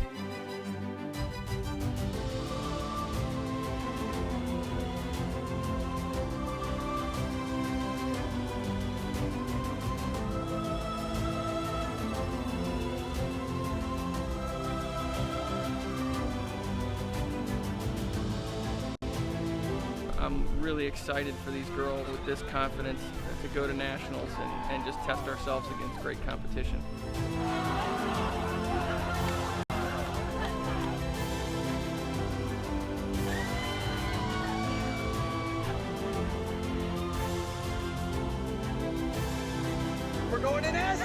I'm really excited for these girls with this confidence to go to nationals and just test ourselves against great competition. We're going in as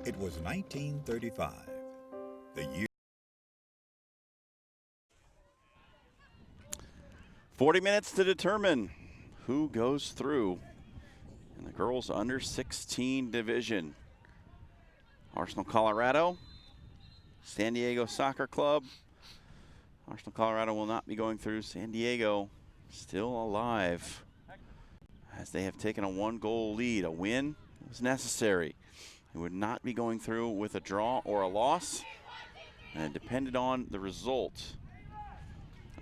It was 1935, the year. 40 minutes to determine who goes through in the girls under 16 division. Arsenal, Colorado, San Diego Soccer Club. Arsenal, Colorado will not be going through. San Diego still alive as they have taken a 1-goal lead. A win was necessary. It would not be going through with a draw or a loss, and it depended on the result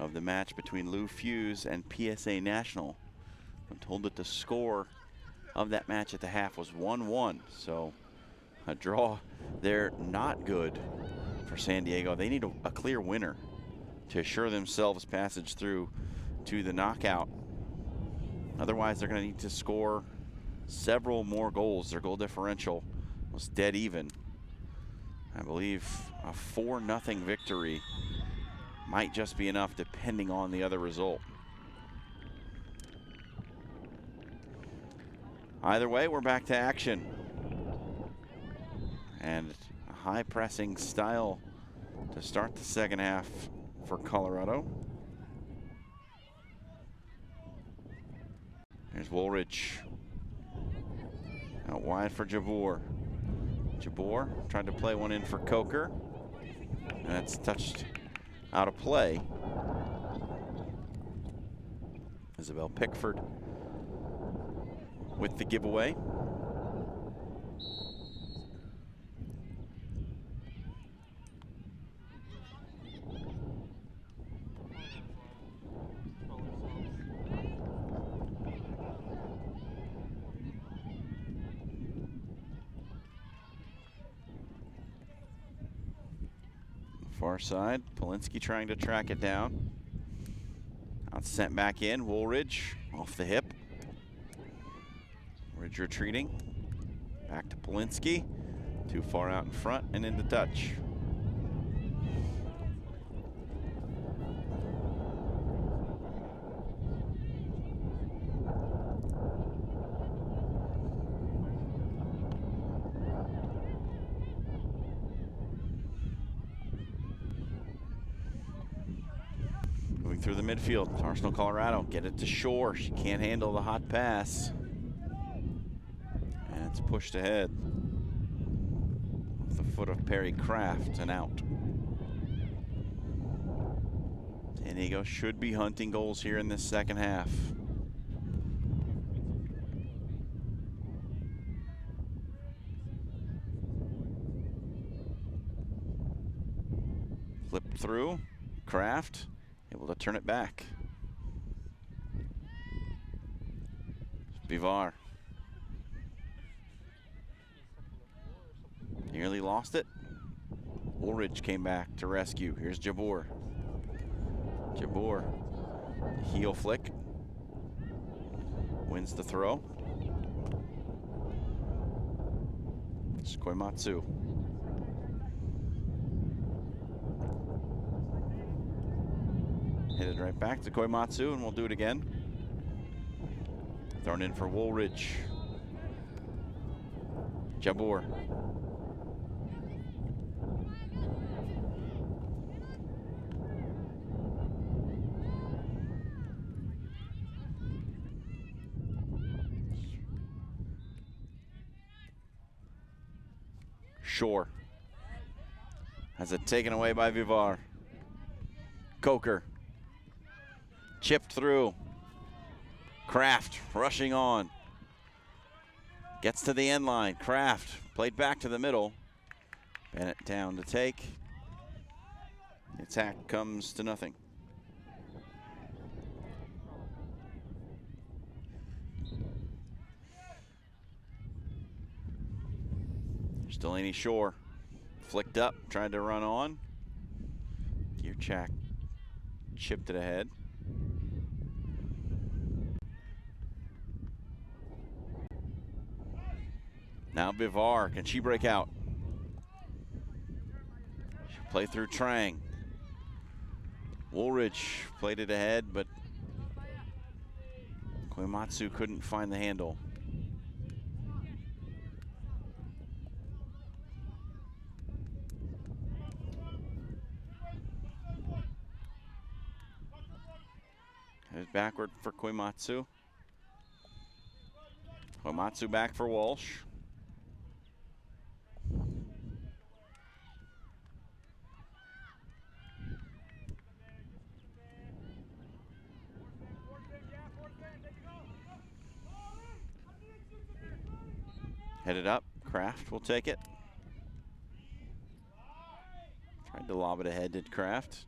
of the match between Lou Fuse and PSA National. I'm told that the score of that match at the half was 1-1, so a draw there not good for San Diego. They need a clear winner to assure themselves passage through to the knockout. Otherwise, they're going to need to score several more goals. Their goal differential was dead even. I believe a 4-0 victory might just be enough depending on the other result. Either way, we're back to action. And a high pressing style to start the second half for Colorado. Here's Woolridge. Out wide for Jabbour. Jabbour tried to play one in for Coker. And that's touched out of play. Isabel Pickford with the giveaway. Far side, Polinsky trying to track it down. Out sent back in, Woolridge off the hip. Ridge retreating. Back to Polinsky. Too far out in front and into touch. Through the midfield, Arsenal, Colorado, get it to Shore. She can't handle the hot pass. And it's pushed ahead. Off the foot of Perry Kraft and out. San Diego should be hunting goals here in this second half. Flipped through, Kraft. Able to turn it back. Bivar. Nearly lost it. Woolridge came back to rescue. Here's Jabbour. Jabbour, heel flick. Wins the throw. It's Koimatsu. Hit it right back to Koimatsu, and we'll do it again. Thrown in for Woolridge. Jabbour. Shore has it taken away by Vivar. Coker. Chipped through. Kraft rushing on. Gets to the end line. Kraft played back to the middle. Bennett down to take. The attack comes to nothing. Delaney Shore flicked up, tried to run on. Gierchak chipped it ahead. Now Bivar, can she break out? She'll play through Trang. Woolridge played it ahead, but Koimatsu couldn't find the handle. backward for Koimatsu. Koimatsu back for Walsh. Headed up, Kraft will take it. Tried to lob it ahead, did Kraft.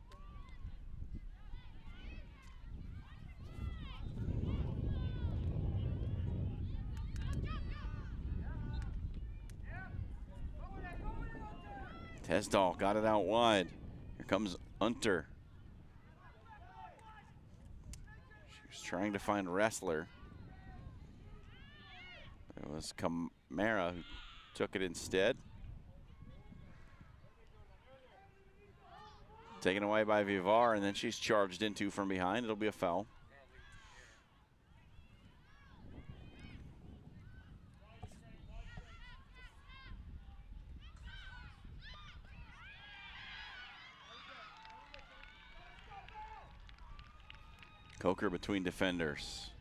Tesdall got it out wide. Here comes Unter. She was trying to find Wrestler. It was Camara who took it instead. Taken away by Vivar, and then she's charged into from behind. It'll be a foul. Coker between defenders.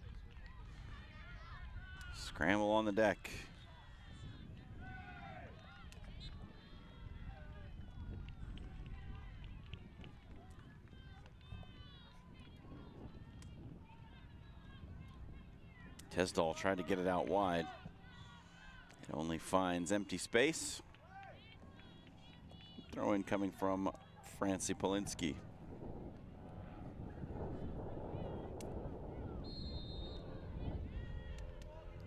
Scramble on the deck. Tesdall tried to get it out wide. It only finds empty space. Throw in coming from Francie Polinsky.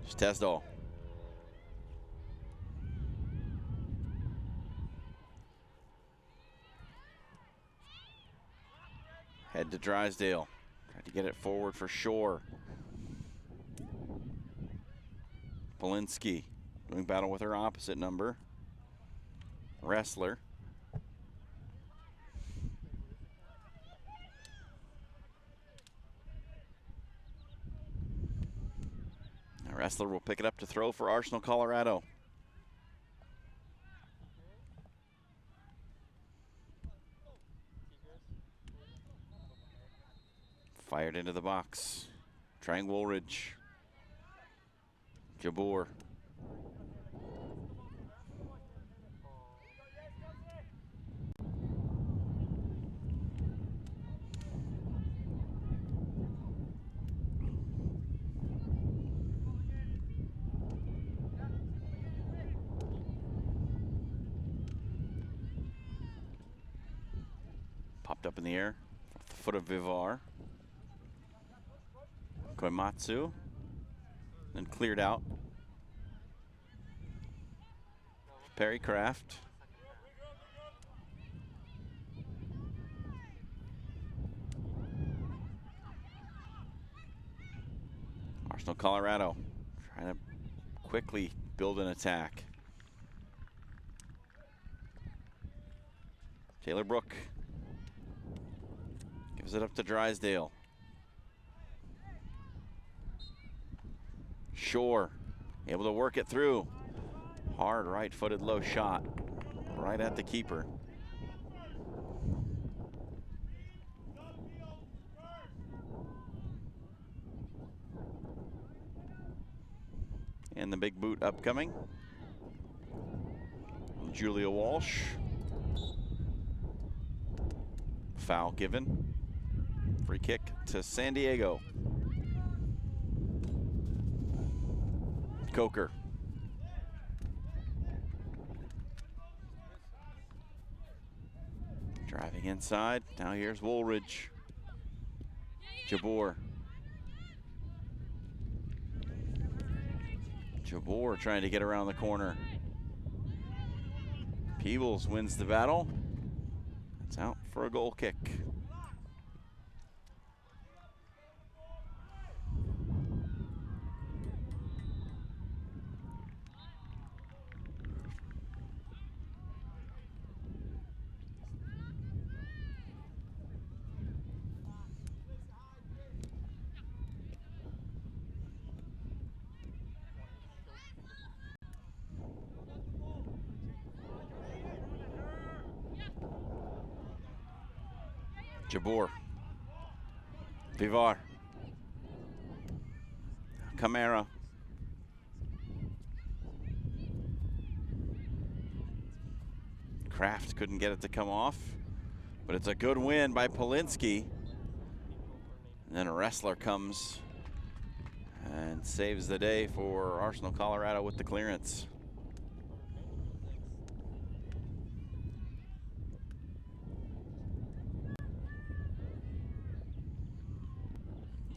It's Tesdall. Head to Drysdale. Tried to get it forward for Shore. Polinsky doing battle with her opposite number. Wrestler. Now Wrestler will pick it up to throw for Arsenal, Colorado. Fired into the box. Trying Woolridge. Jabbour. Popped up in the air off the foot of Vivar. Koimatsu. Then cleared out. Perry Kraft. Arsenal, Colorado trying to quickly build an attack. Taylor Brook gives it up to Drysdale. Shore able to work it through. Hard right-footed low shot right at the keeper. And the big boot upcoming. Julia Walsh. Foul given. Free kick to San Diego. Coker. Driving inside. Now here's Woolridge. Jabbour. Jabbour trying to get around the corner. Peebles wins the battle. It's out for a goal kick. Jabbour. Vivar. Camara. Kraft couldn't get it to come off, but it's a good win by Polinsky. And then a wrestler comes and saves the day for Arsenal Colorado with the clearance.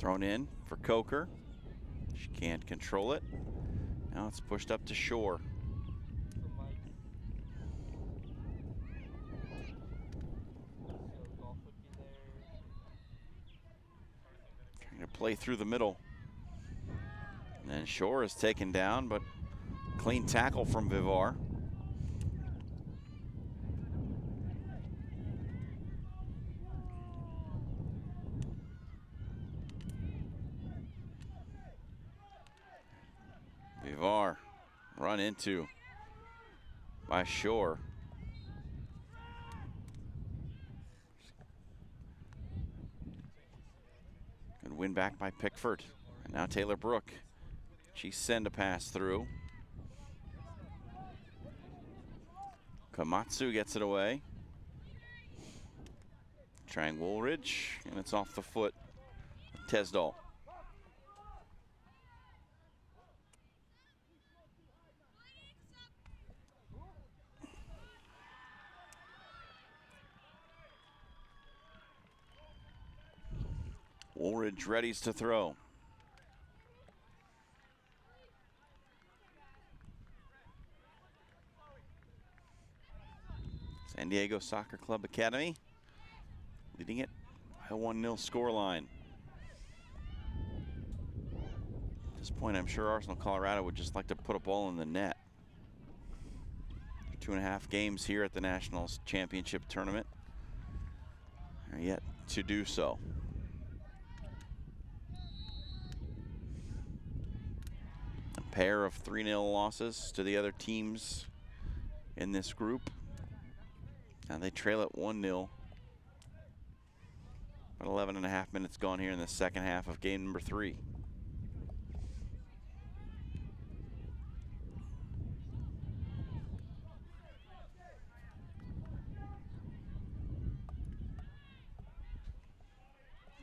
Thrown in for Coker. She can't control it. Now it's pushed up to Shore. Trying to play through the middle. And then Shore is taken down, but clean tackle from Vivar. Vivar run into by Shore. Good win back by Pickford. And now Taylor Brook. She send a pass through. Komatsu gets it away. Trying Woolridge, and it's off the foot. Tesdall. Woolridge readies to throw. San Diego Soccer Club Academy leading it by a 1-0 scoreline. At this point, I'm sure Arsenal Colorado would just like to put a ball in the net. 2.5 games here at the Nationals Championship Tournament. They're yet to do so. A pair of 3-0 losses to the other teams in this group. Now they trail at 1-0. About 11.5 minutes gone here in the second half of game number 3.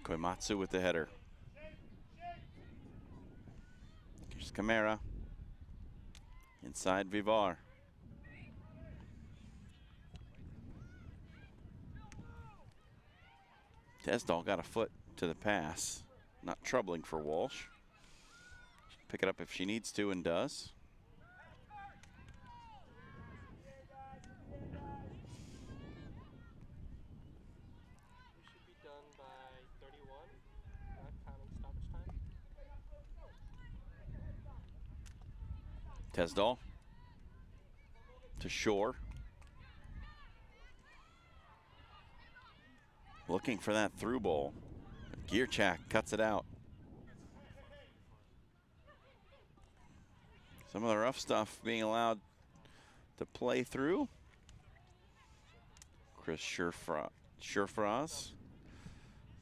Koimatsu with the header. Here's Camara. Inside Vivar. Tesdall got a foot to the pass. Not troubling for Walsh. She'll pick it up if she needs to, and does. We should be done by 31, not counting stoppage time. Tesdall to Shore. Looking for that through ball. Gierchak cuts it out. Some of the rough stuff being allowed to play through. Chris Scherfraz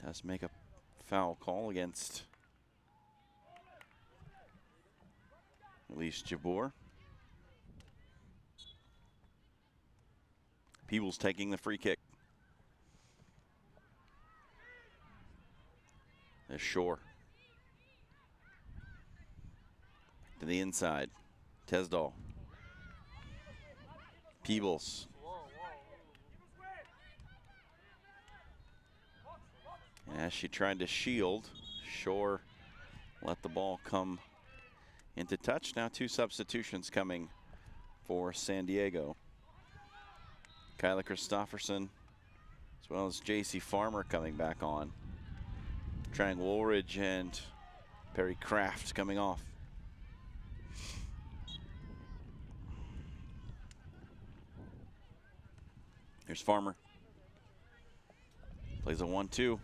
does make a foul call against Elise Jabor. Peebles taking the free kick. There's Shore. To the inside. Tesdall. Peebles. And as she tried to shield, Shore let the ball come into touch. Now 2 substitutions coming for San Diego. Kyla Christofferson as well as J.C. Farmer coming back on. Trang Woolridge and Perry Kraft coming off. Here's Farmer. Plays a 1-2.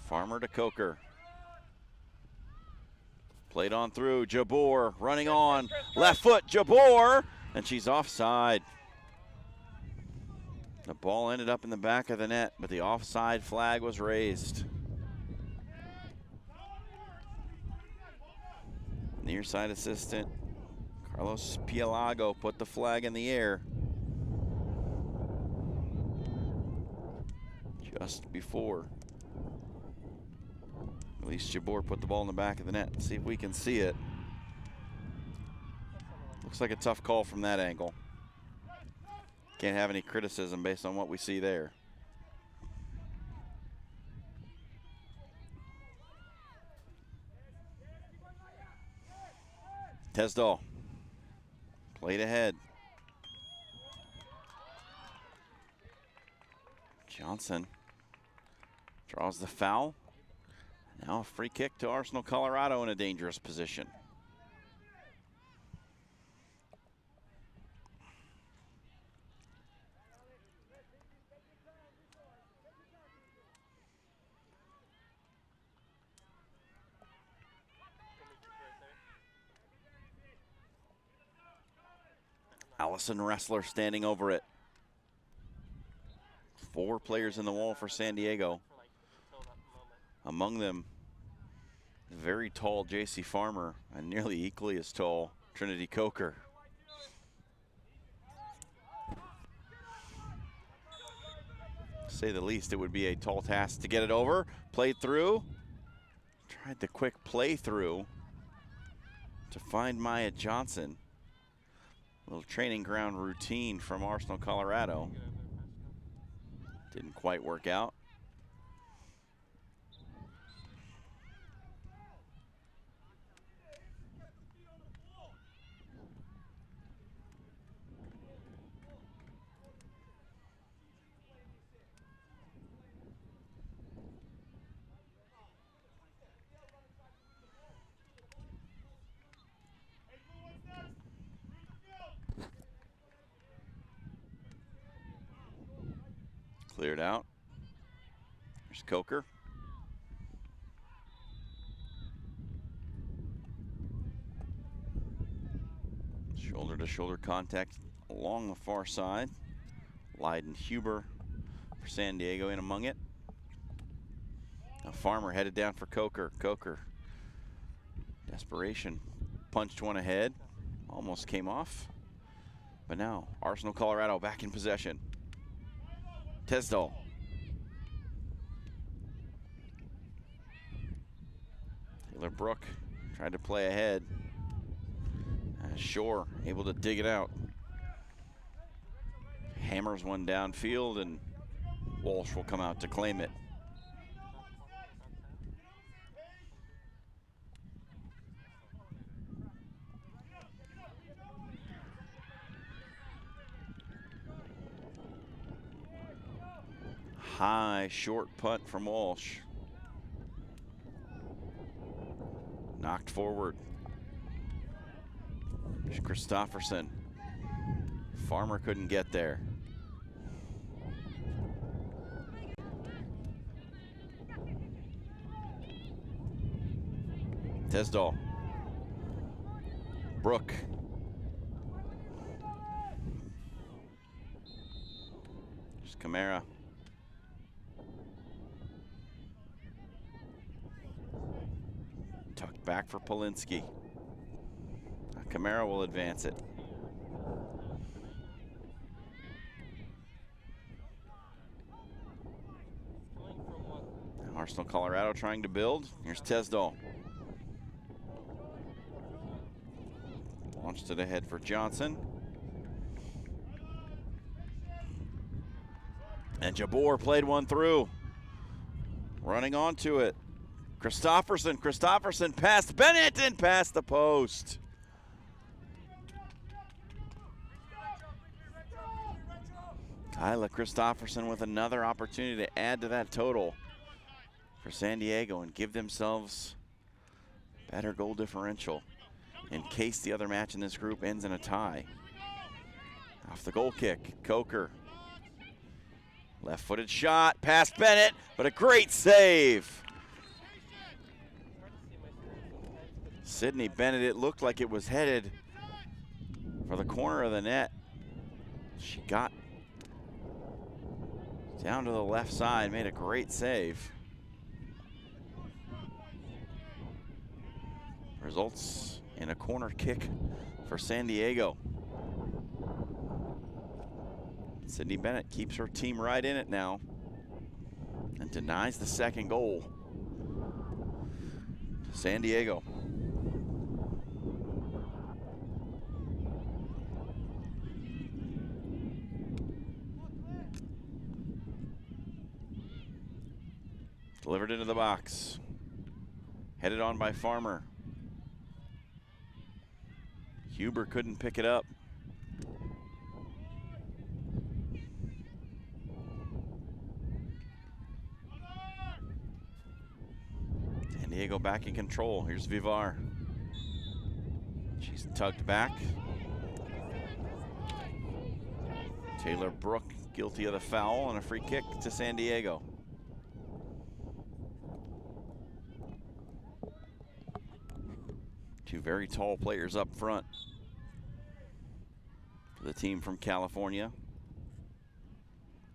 Farmer to Coker. Played on through. Jabor running on. Left foot, Jabor. And she's offside. The ball ended up in the back of the net, but the offside flag was raised. Near side assistant, Carlos Pielago, put the flag in the air. Just before Elise Jabor put the ball in the back of the net. See if we can see it. Looks like a tough call from that angle. Can't have any criticism based on what we see there. Tesdall, played ahead. Johnson draws the foul. Now a free kick to Arsenal Colorado in a dangerous position. Allison Ressler standing over it. 4 players in the wall for San Diego. Among them, very tall J.C. Farmer and nearly equally as tall Trinity Coker. To say the least, it would be a tall task to get it over. Played through. Tried the quick play through to find Maya Johnson. Little training ground routine from Arsenal Colorado. Didn't quite work out. Cleared out. There's Coker. Shoulder to shoulder contact along the far side. Leiden Huber for San Diego in among it. Now Farmer headed down for Coker. Coker, desperation, punched one ahead. Almost came off. But now Arsenal Colorado back in possession. Tesdall. Taylor Brook tried to play ahead. Shore able to dig it out. Hammers one downfield and Walsh will come out to claim it. High short punt from Walsh. Knocked forward. There's Christofferson. Farmer couldn't get there. Tesdall. Brook. There's Camara. Tucked back for Polinsky. Camara will advance it. Now Arsenal Colorado trying to build. Here's Tesdall. Launched it ahead for Johnson. And Jabor played one through. Running onto it. Christofferson past Bennett and past the post. Kyla Christofferson with another opportunity to add to that total for San Diego and give themselves better goal differential in case the other match in this group ends in a tie. Off the goal kick, Coker. Left-footed shot, past Bennett, but a great save. Sydney Bennett, it looked like it was headed for the corner of the net. She got down to the left side, made a great save. Results and a corner kick for San Diego. Sydney Bennett keeps her team right in it now and denies the second goal. San Diego. Delivered into the box. Headed on by Farmer. Huber couldn't pick it up. San Diego back in control. Here's Vivar. She's tugged back. Taylor Brook guilty of the foul and a free kick to San Diego. Two very tall players up front for the team from California.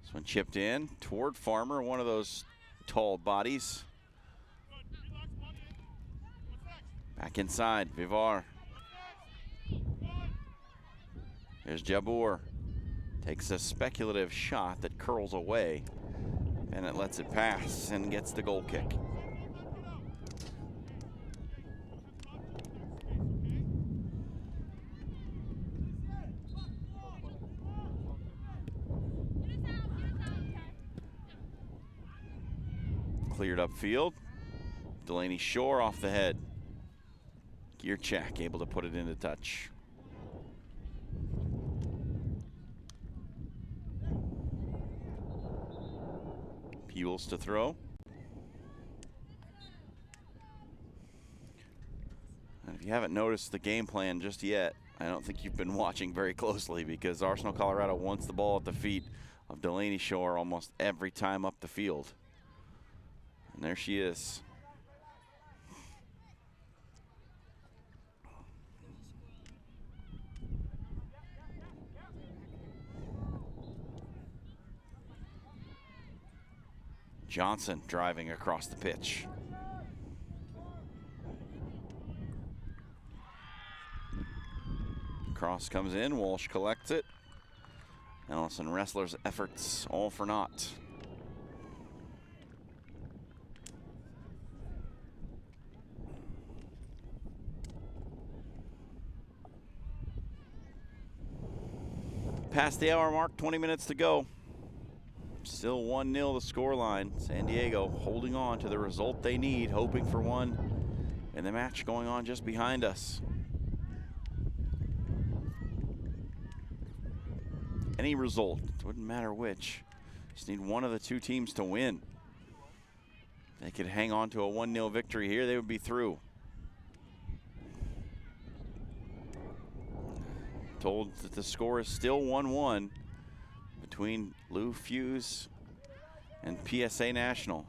This one chipped in toward Farmer, one of those tall bodies. Back inside, Vivar. There's Jabbour. Takes a speculative shot that curls away. Bennett lets it pass and gets the goal kick. Cleared upfield. Delaney Shore off the head. Gierczak able to put it into touch. Pules to throw. And if you haven't noticed the game plan just yet, I don't think you've been watching very closely, because Arsenal Colorado wants the ball at the feet of Delaney Shore almost every time up the field. And there she is. Johnson driving across the pitch. Cross comes in, Walsh collects it. Allison Ressler's efforts all for naught. Past the hour mark, 20 minutes to go. Still 1-0 the scoreline. San Diego holding on to the result they need, hoping for one in the match going on just behind us. Any result, it wouldn't matter which. Just need one of the two teams to win. They could hang on to a 1-0 victory here, they would be through. Told that the score is still 1-1 between Lou Fuse and PSA National.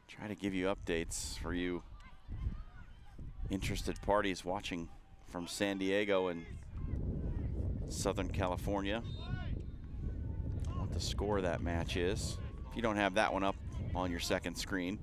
Try to give you updates for you interested parties watching from San Diego and Southern California. What the score of that match is. If you don't have that one up on your second screen.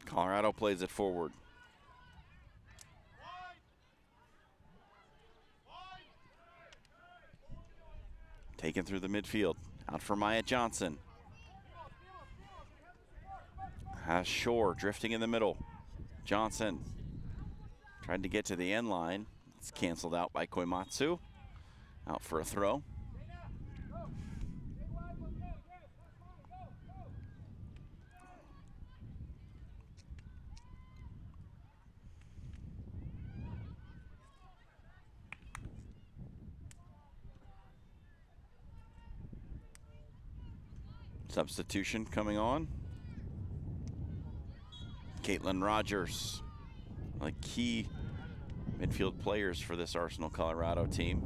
Colorado plays it forward. Taken through the midfield. Out for Maya Johnson. Has Shore drifting in the middle. Johnson tried to get to the end line. It's canceled out by Koimatsu. Out for a throw. Substitution coming on. Caitlin Rogers, like key midfield players for this Arsenal Colorado team.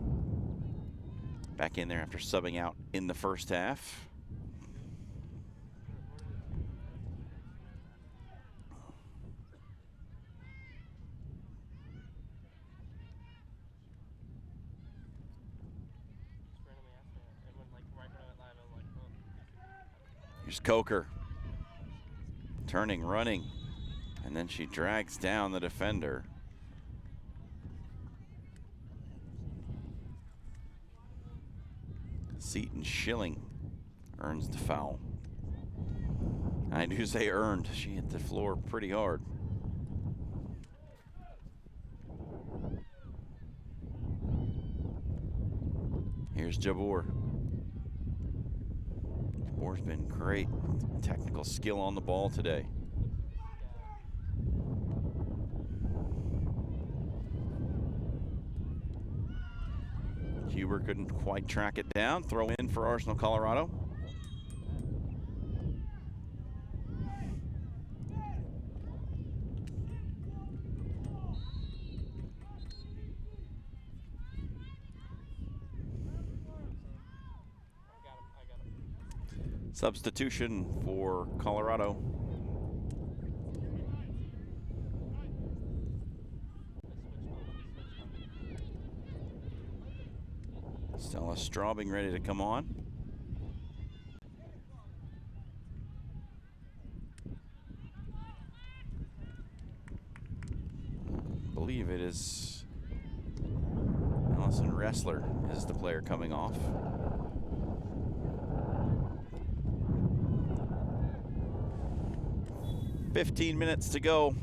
Back in there after subbing out in the first half. Here's Coker. Turning, running, and then she drags down the defender. Seton Schilling earns the foul. I do say earned. She hit the floor pretty hard. Here's Jabbour. Jabbour's been great. Technical skill on the ball today. Huber couldn't quite track it down. Throw in for Arsenal, Colorado. Substitution for Colorado. Stella Straubing ready to come on. I believe it is Allison Ressler is the player coming off. "15 minutes to go.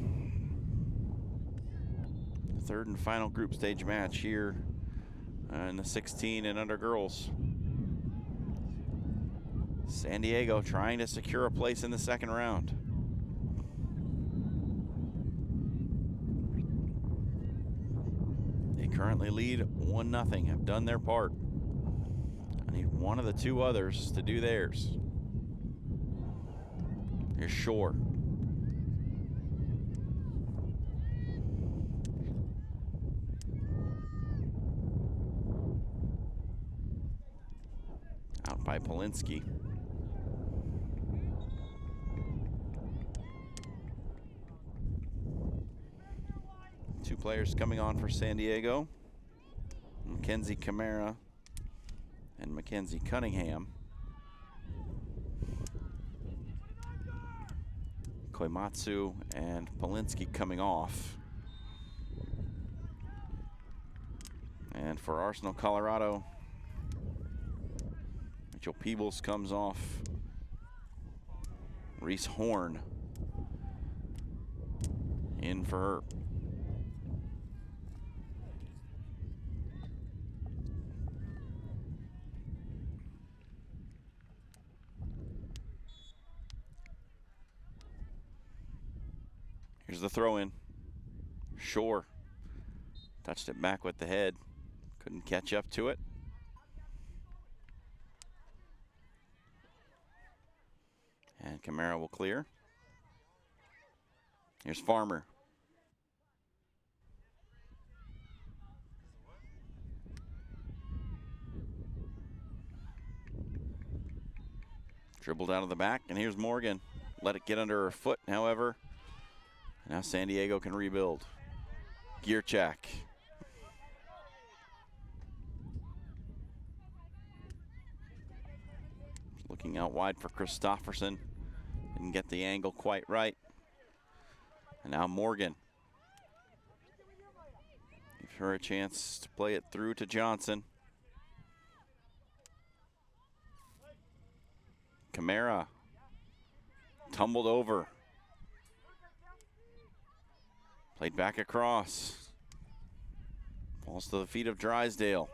Third and final group stage match here in the 16 and under girls. San Diego trying to secure a place in the second round. They currently lead 1-0, have done their part. I need one of the two others to do theirs. Here's Shore. Out by Polinsky. Two players coming on for San Diego. Mackenzie Camara and Mackenzie Cunningham. Koimatsu and Polinsky coming off. And for Arsenal, Colorado, Rachel Peebles comes off. Reese Horn in for her. Here's the throw in. Shore touched it back with the head. Couldn't catch up to it. And Camara will clear. Here's Farmer. Dribbled out of the back, and here's Morgan. Let it get under her foot, however. Now San Diego can rebuild. Gierchak. Looking out wide for Christofferson. Didn't get the angle quite right. And now Morgan. Gives her a chance to play it through to Johnson. Camara. Tumbled over. Played back across. Falls to the feet of Drysdale.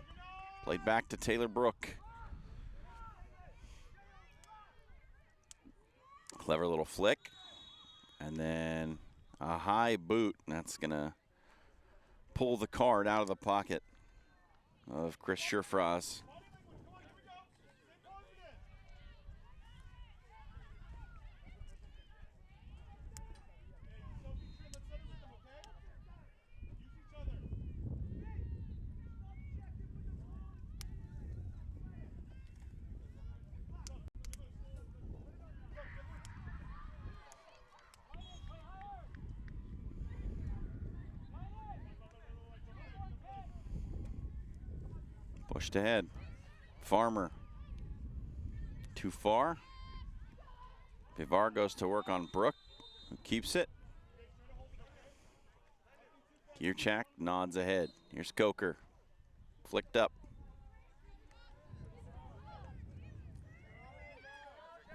Played back to Taylor Brook. Clever little flick. And then a high boot. That's going to pull the card out of the pocket of Chris Scherfraz. Pushed ahead. Farmer. Too far. Vivar goes to work on Brooke, who keeps it. Gierchak nods ahead. Here's Coker, flicked up.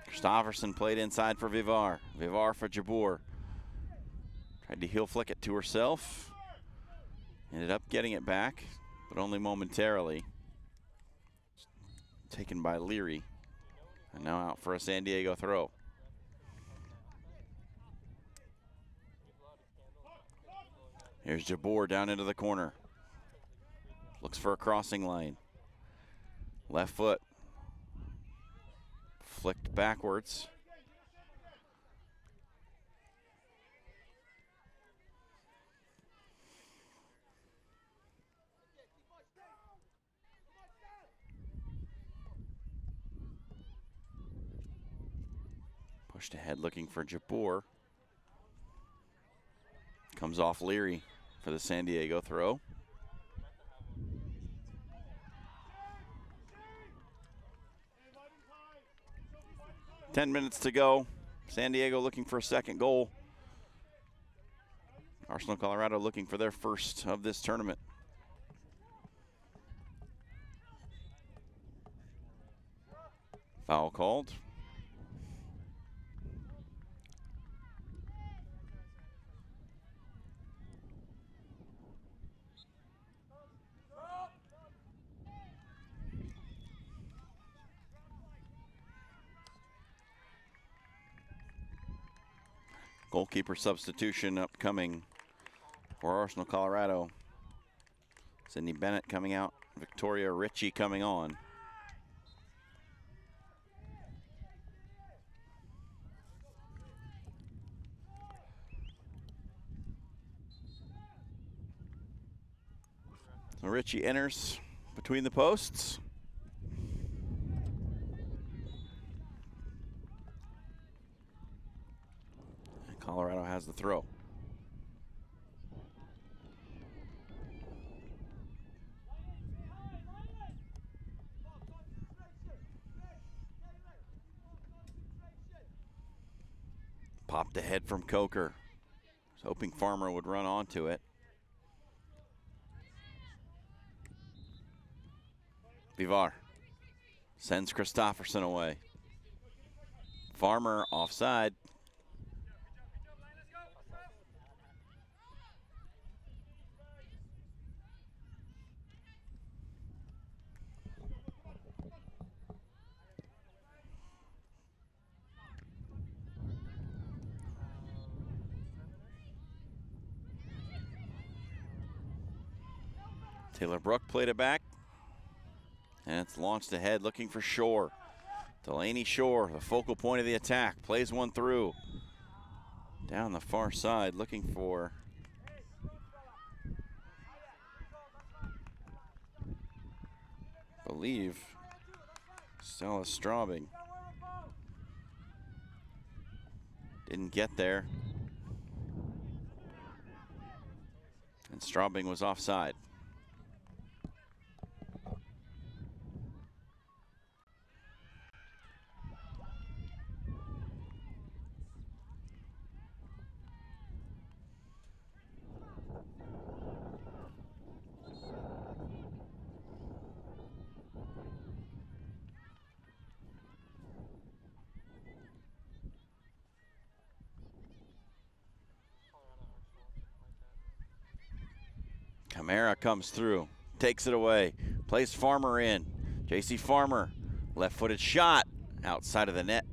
Kristofferson played inside for Vivar. Vivar for Jabbour. Tried to heel flick it to herself. Ended up getting it back, but only momentarily. Taken by Leary. And now out for a San Diego throw. Here's Jabbour down into the corner. Looks for a crossing lane. Left foot. Flicked backwards. Pushed ahead looking for Jabbour. Comes off Leary for the San Diego throw. Ten minutes to go. San Diego looking for a second goal. Arsenal Colorado looking for their first of this tournament. Foul called. Goalkeeper substitution upcoming for Arsenal Colorado. Sydney Bennett coming out, Victoria Ritchie coming on. So Ritchie enters between the posts. Colorado has the throw. Popped ahead from Coker. Was hoping Farmer would run onto it. Vivar sends Kristofferson away. Farmer offside. Taylor Brook played it back. And it's launched ahead looking for Shore. Delaney Shore, the focal point of the attack, plays one through. Down the far side looking for believe Stella Straubing. Didn't get there. And Straubing was offside. Camara comes through, takes it away, plays Farmer in. JC Farmer, left-footed shot, outside of the net.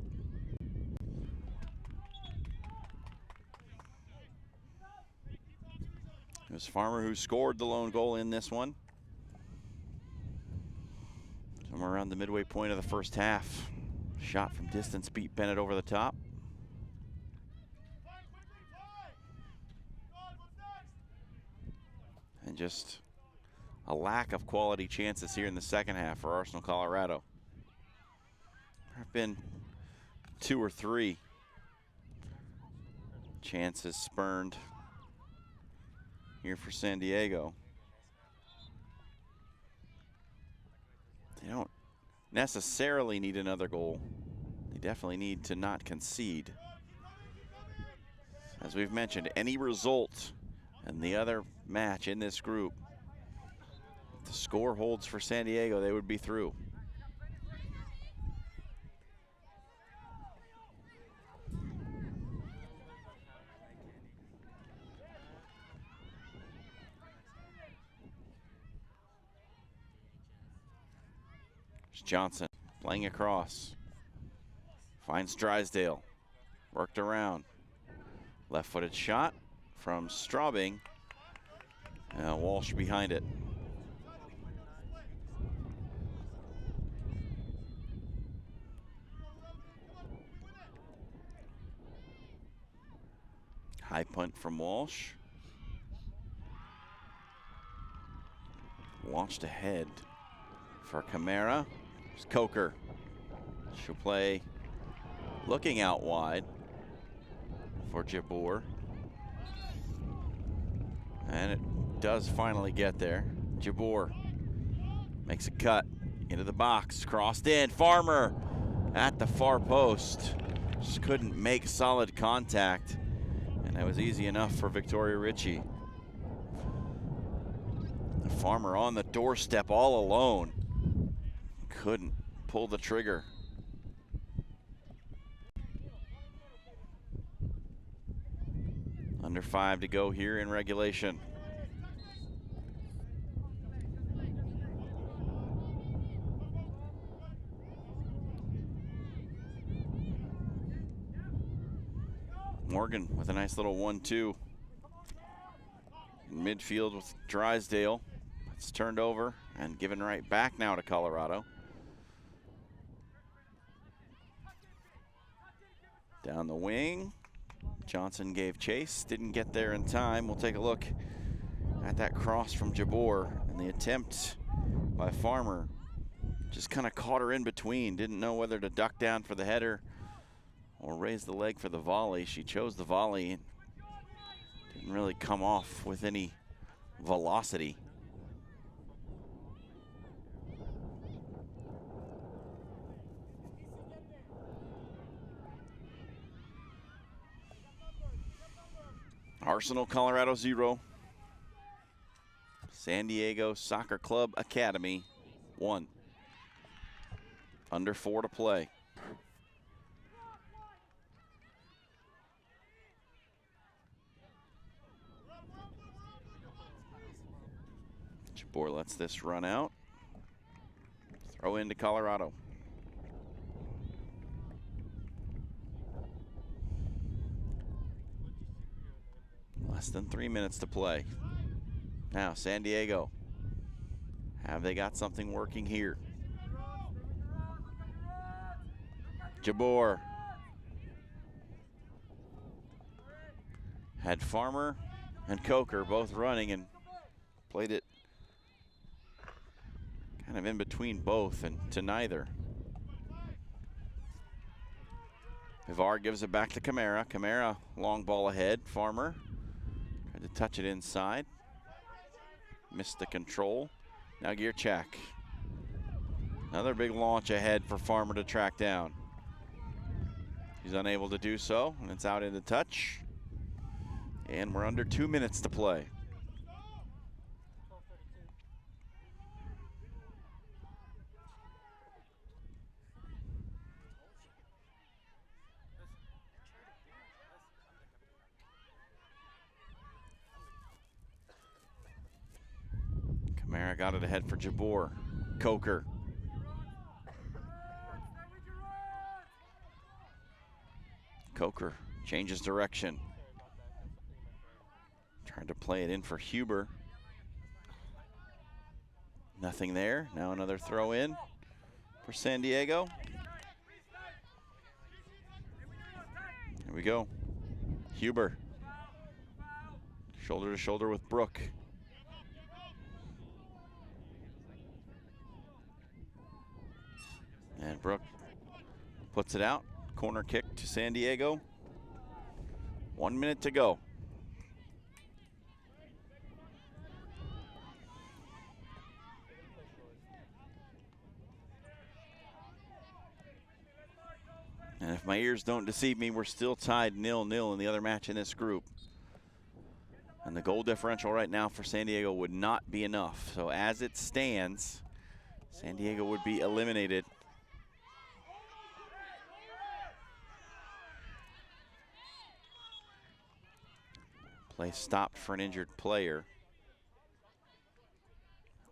It was Farmer who scored the lone goal in this one. Somewhere around the midway point of the first half. Shot from distance beat Bennett over the top. And just a lack of quality chances here in the second half for Arsenal Colorado. There have been 2 or 3 chances spurned here for San Diego. They don't necessarily need another goal. They definitely need to not concede. As we've mentioned, any result in the other match in this group, if the score holds for San Diego, they would be through. There's Johnson playing across. Finds Drysdale. Worked around. Left-footed shot from Straubing. Walsh behind it. High punt from Walsh. Launched ahead for Camara. There's Coker. She'll play looking out wide for Jabbour. And it does finally get there. Jabbour makes a cut into the box. Crossed in. Farmer at the far post. Just couldn't make solid contact. And that was easy enough for Victoria Ritchie. The Farmer on the doorstep all alone. Couldn't pull the trigger. Under 5 to go here in regulation. Morgan with a nice little 1-2. In midfield with Drysdale. It's turned over and given right back now to Colorado. Down the wing. Johnson gave chase, didn't get there in time. We'll take a look at that cross from Jabbour, and the attempt by Farmer just kind of caught her in between. Didn't know whether to duck down for the header or raise the leg for the volley. She chose the volley and didn't really come off with any velocity. Arsenal, Colorado 0. San Diego Soccer Club Academy 1. Under 4 to play. Jabbour lets this run out. Throw into Colorado. Less than 3 minutes to play. Now, San Diego. Have they got something working here? Jabbour. Had Farmer and Coker both running and played it kind of in between both and to neither. Vivar gives it back to Camara. Camara, long ball ahead. Farmer tried to touch it inside. Missed the control. Now Gierczak. Another big launch ahead for Farmer to track down. He's unable to do so, and it's out into touch. And we're under 2 minutes to play. Camara got it ahead for Jabbour. Coker. Coker changes direction. Trying to play it in for Huber. Nothing there. Now another throw in for San Diego. Here we go. Huber. Shoulder to shoulder with Brook. And Brook puts it out. Corner kick to San Diego. 1 minute to go. my ears don't deceive me, we're still tied 0-0 in the other match in this group. And the goal differential right now for San Diego would not be enough. So as it stands, San Diego would be eliminated. Play stopped for an injured player.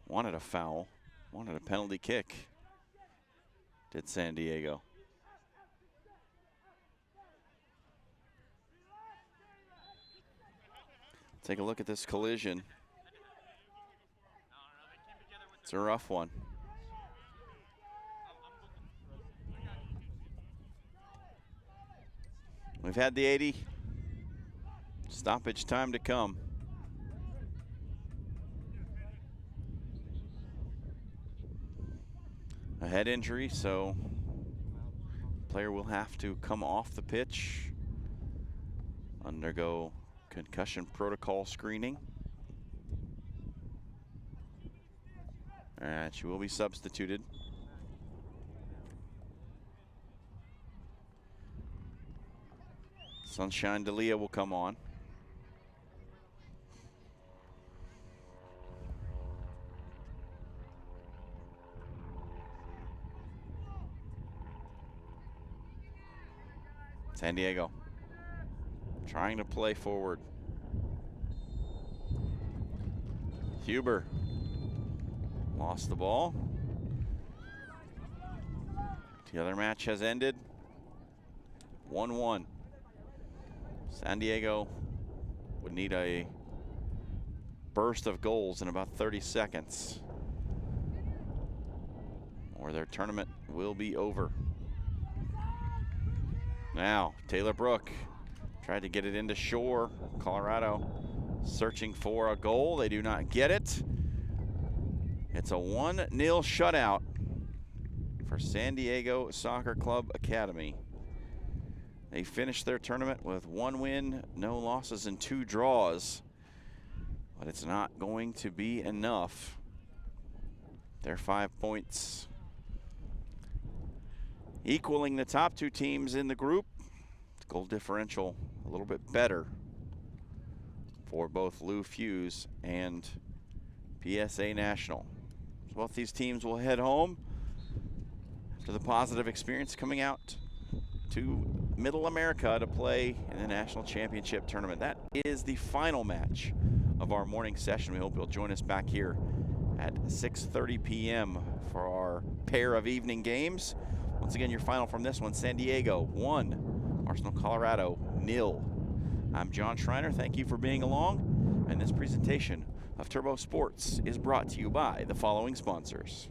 Wanted a foul, wanted a penalty kick. Did San Diego. Take a look at this collision. It's a rough one. We've had the 80. Stoppage time to come. A head injury, so player will have to come off the pitch, undergo concussion protocol screening. And she will be substituted. Sunshine D'Elia will come on. San Diego trying to play forward. Huber lost the ball. The other match has ended 1-1. San Diego would need a burst of goals in about 30 seconds, or their tournament will be over. Now, Taylor Brook tried to get it into Shore. Colorado searching for a goal. They do not get it. It's a 1-0 shutout for San Diego Soccer Club Academy. They finished their tournament with 1 win, no losses, and 2 draws. But it's not going to be enough. They're 5 points, equaling the top 2 teams in the group. The goal differential a little bit better for both Lou Fuse and PSA National. So both these teams will head home after the positive experience coming out to Middle America to play in the National Championship Tournament. That is the final match of our morning session. We hope you'll join us back here at 6:30 p.m. for our pair of evening games. Once again, your final from this one: San Diego 1, Arsenal Colorado 0. I'm John Schreiner. Thank you for being along. And this presentation of Turbo Sports is brought to you by the following sponsors.